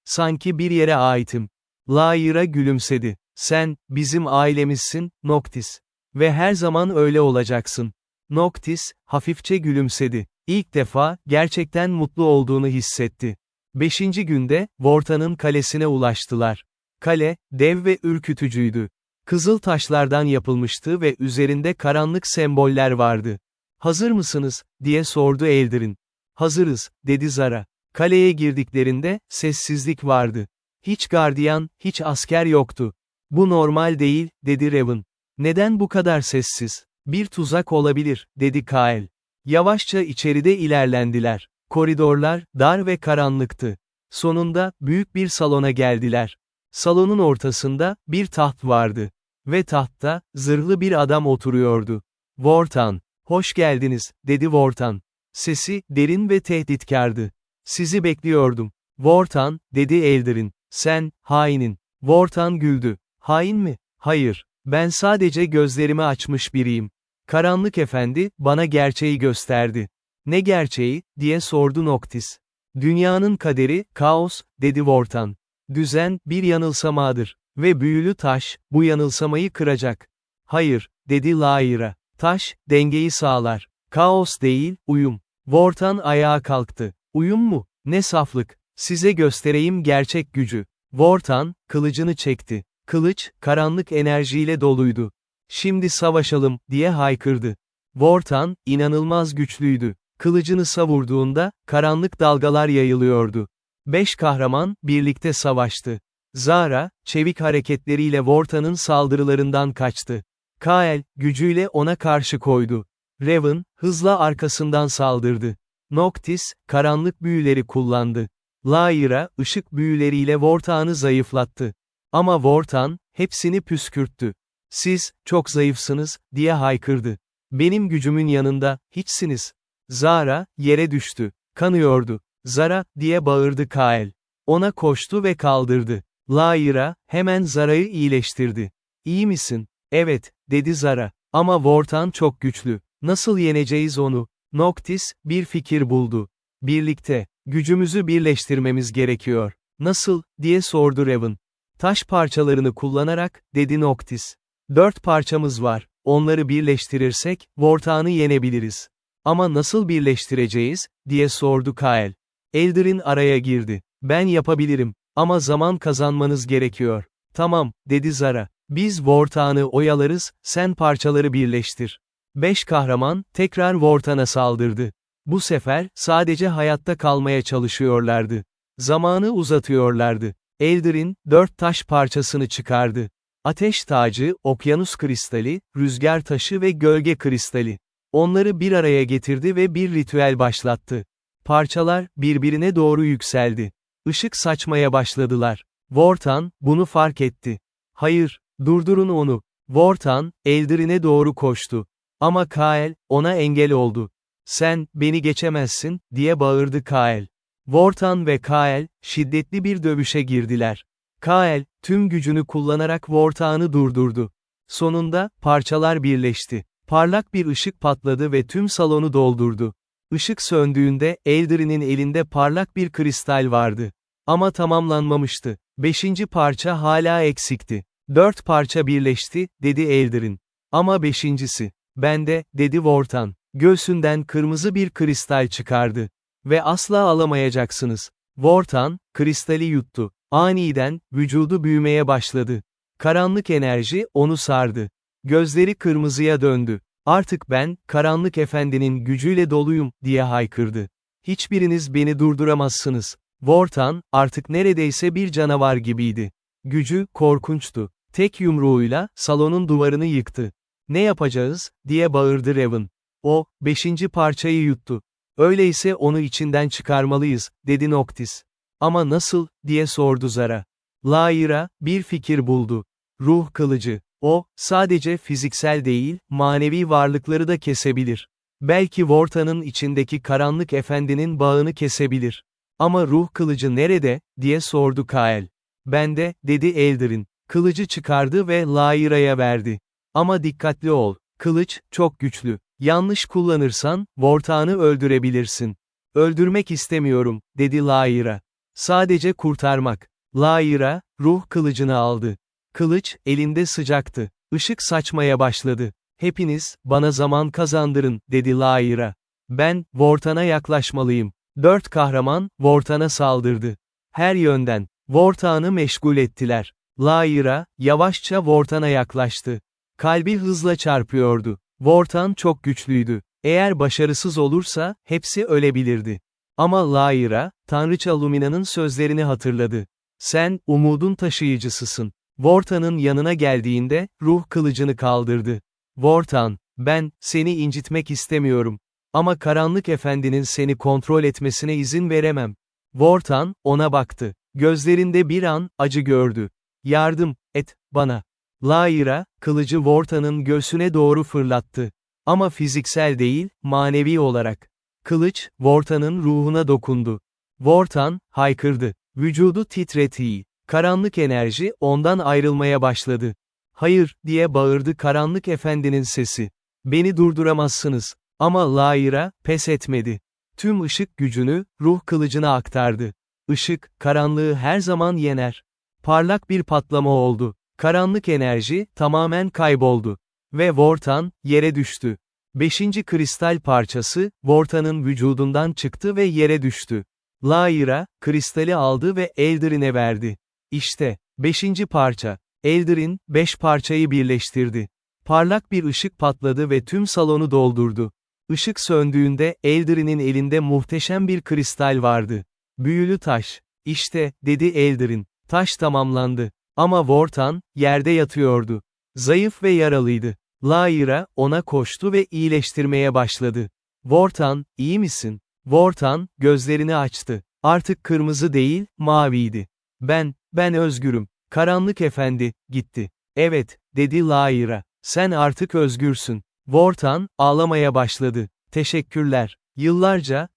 [SPEAKER 1] Sanki bir yere aitim. Lyra gülümsedi. Sen, bizim ailemizsin, Noctis. Ve her zaman öyle olacaksın. Noctis, hafifçe gülümsedi. İlk defa, gerçekten mutlu olduğunu hissetti. 5. günde, Vortan'ın kalesine ulaştılar. Kale, dev ve ürkütücüydü. Kızıl taşlardan yapılmıştı ve üzerinde karanlık semboller vardı. "Hazır mısınız?" diye sordu Eldirin. "Hazırız," dedi Zara. Kaleye girdiklerinde, sessizlik vardı. Hiç gardiyan, hiç asker yoktu. "Bu normal değil," dedi Raven. "Neden bu kadar sessiz?" "Bir tuzak olabilir," dedi Kael. Yavaşça içeride ilerlendiler. Koridorlar, dar ve karanlıktı. Sonunda, büyük bir salona geldiler. Salonun ortasında, bir taht vardı. Ve tahtta, zırhlı bir adam oturuyordu. "Vortan, hoş geldiniz," dedi Vortan. Sesi, derin ve tehditkardı. "Sizi bekliyordum." "Vortan," dedi Eldirin. "Sen, hainin." Vortan güldü. "Hain mi? Hayır. Ben sadece gözlerimi açmış biriyim. Karanlık Efendi, bana gerçeği gösterdi." "Ne gerçeği?" diye sordu Noctis. "Dünyanın kaderi, kaos," dedi Vortan. "Düzen, bir yanılsamadır. Ve büyülü taş, bu yanılsamayı kıracak." "Hayır," dedi Lyra. "Taş, dengeyi sağlar. Kaos değil, uyum." Vortan ayağa kalktı. "Uyum mu? Ne saflık. Size göstereyim gerçek gücü." Vortan, kılıcını çekti. Kılıç, karanlık enerjiyle doluydu. "Şimdi savaşalım," diye haykırdı. Vortan, inanılmaz güçlüydü. Kılıcını savurduğunda, karanlık dalgalar yayılıyordu. 5 kahraman, birlikte savaştı. Zara, çevik hareketleriyle Vortan'ın saldırılarından kaçtı. Kael, gücüyle ona karşı koydu. Raven, hızla arkasından saldırdı. Noctis, karanlık büyüleri kullandı. Lyra, ışık büyüleriyle Vortan'ı zayıflattı. Ama Vortan, hepsini püskürttü. "Siz, çok zayıfsınız," diye haykırdı. "Benim gücümün yanında, hiçsiniz." Zara, yere düştü. Kanıyordu. "Zara," diye bağırdı Kael. Ona koştu ve kaldırdı. Lyra, hemen Zara'yı iyileştirdi. "İyi misin?" "Evet," dedi Zara. "Ama Vortan çok güçlü. Nasıl yeneceğiz onu?" Noctis, bir fikir buldu. "Birlikte, gücümüzü birleştirmemiz gerekiyor." "Nasıl?" diye sordu Raven. "Taş parçalarını kullanarak," dedi Noctis. "4 parçamız var. Onları birleştirirsek, Vortan'ı yenebiliriz." "Ama nasıl birleştireceğiz?" diye sordu Kael. Eldirin araya girdi. "Ben yapabilirim. Ama zaman kazanmanız gerekiyor." "Tamam," dedi Zara. "Biz Vortan'ı oyalarız, sen parçaları birleştir." 5 kahraman, tekrar Vortan'a saldırdı. Bu sefer, sadece hayatta kalmaya çalışıyorlardı. Zamanı uzatıyorlardı. Eldirin, 4 taş parçasını çıkardı. Ateş tacı, okyanus kristali, rüzgar taşı ve gölge kristali. Onları bir araya getirdi ve bir ritüel başlattı. Parçalar, birbirine doğru yükseldi. Işık saçmaya başladılar. Vortan, bunu fark etti. "Hayır, durdurun onu." Vortan, Eldirin'e doğru koştu. Ama Kael, ona engel oldu. "Sen, beni geçemezsin," diye bağırdı Kael. Vortan ve Kael, şiddetli bir dövüşe girdiler. Kael, tüm gücünü kullanarak Vortan'ı durdurdu. Sonunda, parçalar birleşti. Parlak bir ışık patladı ve tüm salonu doldurdu. Işık söndüğünde, Eldirin'in elinde parlak bir kristal vardı. Ama tamamlanmamıştı. 5. parça hala eksikti. 4 parça birleşti, dedi Eldirin. "Ama 5.'si. Bende," dedi Vortan. Göğsünden kırmızı bir kristal çıkardı. "Ve asla alamayacaksınız." Vortan, kristali yuttu. Aniden, vücudu büyümeye başladı. Karanlık enerji, onu sardı. Gözleri kırmızıya döndü. "Artık ben, Karanlık Efendi'nin gücüyle doluyum," diye haykırdı. "Hiçbiriniz beni durduramazsınız." Vortan, artık neredeyse bir canavar gibiydi. Gücü, korkunçtu. Tek yumruğuyla, salonun duvarını yıktı. "Ne yapacağız?" diye bağırdı Raven. O, 5. parçayı yuttu. "Öyleyse onu içinden çıkarmalıyız," dedi Noctis. "Ama nasıl?" diye sordu Zara. Lyra, bir fikir buldu. Ruh kılıcı. O, sadece fiziksel değil, manevi varlıkları da kesebilir. Belki Vortan'ın içindeki Karanlık Efendi'nin bağını kesebilir. "Ama ruh kılıcı nerede?" diye sordu Kael. "Bende," dedi Eldirin. Kılıcı çıkardı ve Lyra'ya verdi. "Ama dikkatli ol. Kılıç, çok güçlü. Yanlış kullanırsan, Vortan'ı öldürebilirsin." "Öldürmek istemiyorum," dedi Lyra. Sadece kurtarmak. Lyra, ruh kılıcını aldı. Kılıç, elinde sıcaktı. Işık saçmaya başladı. Hepiniz, bana zaman kazandırın, dedi Lyra. Ben, Vortan'a yaklaşmalıyım. 4 kahraman, Vortan'a saldırdı. Her yönden, Vortan'ı meşgul ettiler. Lyra, yavaşça Vortan'a yaklaştı. Kalbi hızla çarpıyordu. Vortan çok güçlüydü. Eğer başarısız olursa, hepsi ölebilirdi. Ama Lyra, Tanrıça Lumina'nın sözlerini hatırladı. Sen, umudun taşıyıcısısın. Vortan'ın yanına geldiğinde, ruh kılıcını kaldırdı. Vortan, ben, seni incitmek istemiyorum. Ama Karanlık Efendi'nin seni kontrol etmesine izin veremem. Vortan, ona baktı. Gözlerinde bir an, acı gördü. Yardım et, bana. Lyra, kılıcı Vortan'ın göğsüne doğru fırlattı. Ama fiziksel değil, manevi olarak. Kılıç, Vortan'ın ruhuna dokundu. Vortan, haykırdı. Vücudu titredi. Karanlık enerji, ondan ayrılmaya başladı. Hayır, diye bağırdı Karanlık Efendi'nin sesi. Beni durduramazsınız. Ama Lyra, pes etmedi. Tüm ışık gücünü, ruh kılıcına aktardı. Işık, karanlığı her zaman yener. Parlak bir patlama oldu. Karanlık enerji, tamamen kayboldu. Ve Vortan, yere düştü. 5. kristal parçası, Vortan'ın vücudundan çıktı ve yere düştü. Lyra, kristali aldı ve Eldarin'e verdi. İşte, 5. parça. Eldarin, 5 parçayı birleştirdi. Parlak bir ışık patladı ve tüm salonu doldurdu. Işık söndüğünde Eldarin'in elinde muhteşem bir kristal vardı. Büyülü taş. İşte, dedi Eldarin. Taş tamamlandı. Ama Vortan, yerde yatıyordu. Zayıf ve yaralıydı. Lyra, ona koştu ve iyileştirmeye başladı. Vortan, iyi misin? Vortan, gözlerini açtı. Artık kırmızı değil, maviydi. Ben özgürüm. Karanlık Efendi, gitti. Evet, dedi Lyra. Sen artık özgürsün. Vortan, ağlamaya başladı. Teşekkürler.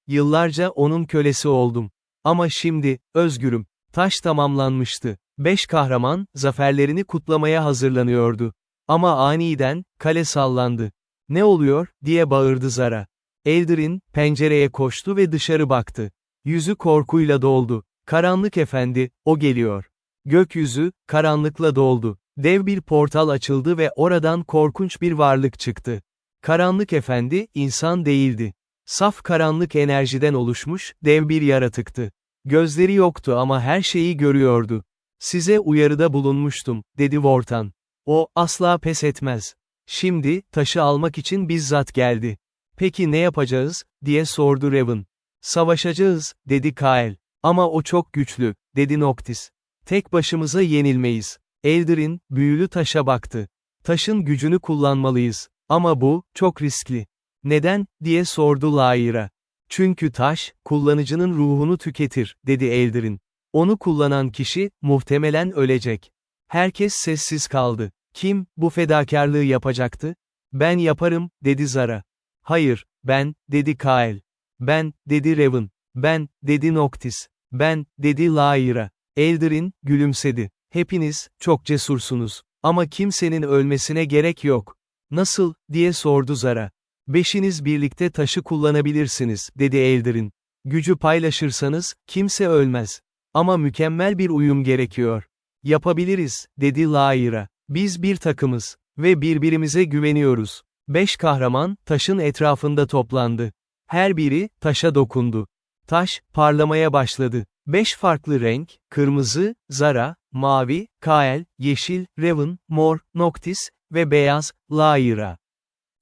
[SPEAKER 1] Yıllarca onun kölesi oldum. Ama şimdi, özgürüm. Taş tamamlanmıştı. 5 kahraman, zaferlerini kutlamaya hazırlanıyordu. Ama aniden, kale sallandı. Ne oluyor, diye bağırdı Zara. Eldarin, pencereye koştu ve dışarı baktı. Yüzü korkuyla doldu. Karanlık Efendi, o geliyor. Gökyüzü, karanlıkla doldu. Dev bir portal açıldı ve oradan korkunç bir varlık çıktı. Karanlık Efendi, insan değildi. Saf karanlık enerjiden oluşmuş, dev bir yaratıktı. Gözleri yoktu ama her şeyi görüyordu. Size uyarıda bulunmuştum, dedi Vortan. O, asla pes etmez. Şimdi, taşı almak için bizzat geldi. Peki ne yapacağız, diye sordu Raven. Savaşacağız, dedi Kael. Ama o çok güçlü, dedi Noctis. Tek başımıza yenilmeyiz. Eldarin, büyülü taşa baktı. Taşın gücünü kullanmalıyız. Ama bu, çok riskli. Neden, diye sordu Lyra. Çünkü taş, kullanıcının ruhunu tüketir, dedi Eldarin. Onu kullanan kişi, muhtemelen ölecek. Herkes sessiz kaldı. Kim, bu fedakarlığı yapacaktı? Ben yaparım, dedi Zara. Hayır, ben, dedi Kael. Ben, dedi Raven. Ben, dedi Noctis. Ben, dedi Lyra. Eldarin, gülümsedi. Hepiniz, çok cesursunuz. Ama kimsenin ölmesine gerek yok. Nasıl, diye sordu Zara. 5'iniz birlikte taşı kullanabilirsiniz, dedi Eldarin. Gücü paylaşırsanız, kimse ölmez. Ama mükemmel bir uyum gerekiyor. Yapabiliriz, dedi Lyra. Biz bir takımız. Ve birbirimize güveniyoruz. 5 kahraman, taşın etrafında toplandı. Her biri, taşa dokundu. Taş, parlamaya başladı. 5 farklı renk, kırmızı, Zara, mavi, Kael, yeşil, Raven, mor, Noctis ve beyaz, Lyra.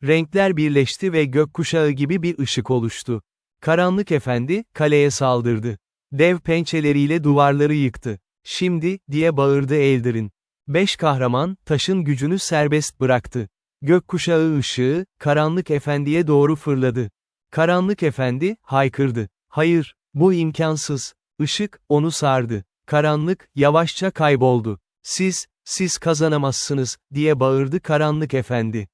[SPEAKER 1] Renkler birleşti ve gökkuşağı gibi bir ışık oluştu. Karanlık Efendi, kaleye saldırdı. Dev pençeleriyle duvarları yıktı. Şimdi, diye bağırdı Eldarin. 5 kahraman, taşın gücünü serbest bıraktı. Gökkuşağı ışığı, Karanlık Efendi'ye doğru fırladı. Karanlık Efendi, haykırdı. Hayır, bu imkansız. Işık, onu sardı. Karanlık, yavaşça kayboldu. Siz kazanamazsınız, diye bağırdı Karanlık Efendi.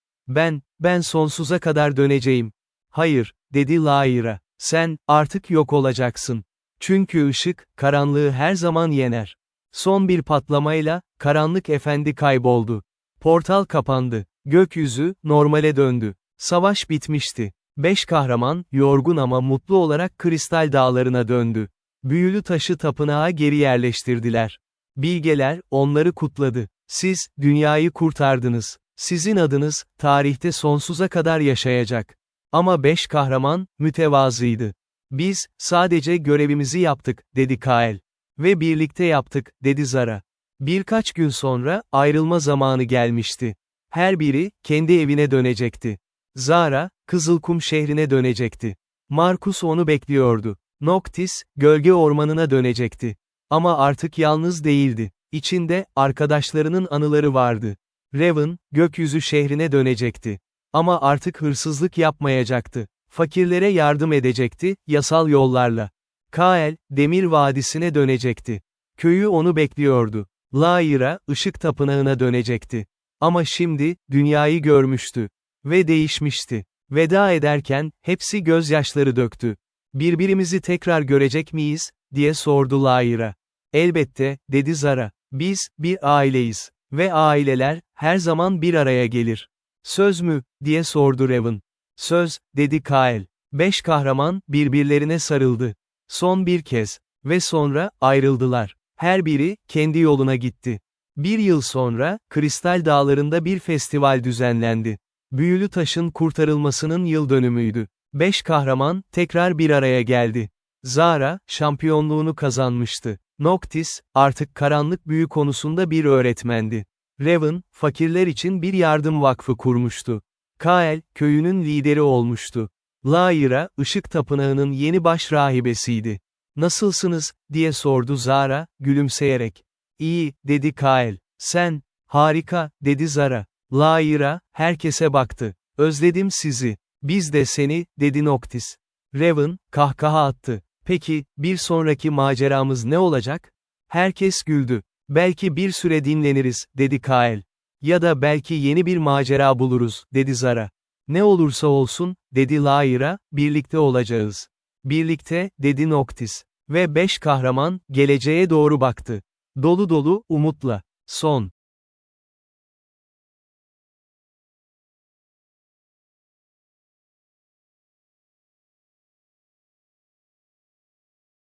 [SPEAKER 1] Ben sonsuza kadar döneceğim. Hayır, dedi Lyra. Sen, artık yok olacaksın. Çünkü ışık, karanlığı her zaman yener. Son bir patlamayla, Karanlık Efendi kayboldu. Portal kapandı. Gökyüzü, normale döndü. Savaş bitmişti. 5 kahraman, yorgun ama mutlu olarak Kristal Dağları'na döndü. Büyülü taşı tapınağa geri yerleştirdiler. Bilgeler, onları kutladı. Siz, dünyayı kurtardınız. Sizin adınız, tarihte sonsuza kadar yaşayacak. Ama 5 kahraman, mütevazıydı. Biz, sadece görevimizi yaptık, dedi Kael. Ve birlikte yaptık, dedi Zara. Birkaç gün sonra, ayrılma zamanı gelmişti. Her biri, kendi evine dönecekti. Zara, Kızılkum şehrine dönecekti. Marcus onu bekliyordu. Noctis, gölge ormanına dönecekti. Ama artık yalnız değildi. İçinde, arkadaşlarının anıları vardı. Raven, gökyüzü şehrine dönecekti. Ama artık hırsızlık yapmayacaktı. Fakirlere yardım edecekti, yasal yollarla. Kael, Demir Vadisi'ne dönecekti. Köyü onu bekliyordu. Lyra, ışık tapınağına dönecekti. Ama şimdi, dünyayı görmüştü. Ve değişmişti. Veda ederken, hepsi gözyaşları döktü. Birbirimizi tekrar görecek miyiz, diye sordu Lyra. Elbette, dedi Zara. Biz, bir aileyiz. Ve aileler, her zaman bir araya gelir. Söz mü, diye sordu Raven. Söz, dedi Kael. 5 kahraman, birbirlerine sarıldı. Son bir kez. Ve sonra, ayrıldılar. Her biri, kendi yoluna gitti. Bir yıl sonra, Kristal Dağları'nda bir festival düzenlendi. Büyülü taşın kurtarılmasının yıl dönümüydü. 5 kahraman, tekrar bir araya geldi. Zara, şampiyonluğunu kazanmıştı. Noctis, artık karanlık büyü konusunda bir öğretmendi. Raven, fakirler için bir yardım vakfı kurmuştu. Kael, köyünün lideri olmuştu. Lyra, ışık tapınağının yeni baş rahibesiydi. Nasılsınız, diye sordu Zara, gülümseyerek. İyi, dedi Kael. Sen, harika, dedi Zara. Lyra, herkese baktı. Özledim sizi. Biz de seni, dedi Noctis. Raven, kahkaha attı. Peki, bir sonraki maceramız ne olacak? Herkes güldü. Belki bir süre dinleniriz, dedi Kael. Ya da belki yeni bir macera buluruz, dedi Zara. Ne olursa olsun, dedi Lyra, birlikte olacağız. Birlikte, dedi Noctis. Ve 5 kahraman, geleceğe doğru baktı. Dolu dolu, umutla. Son.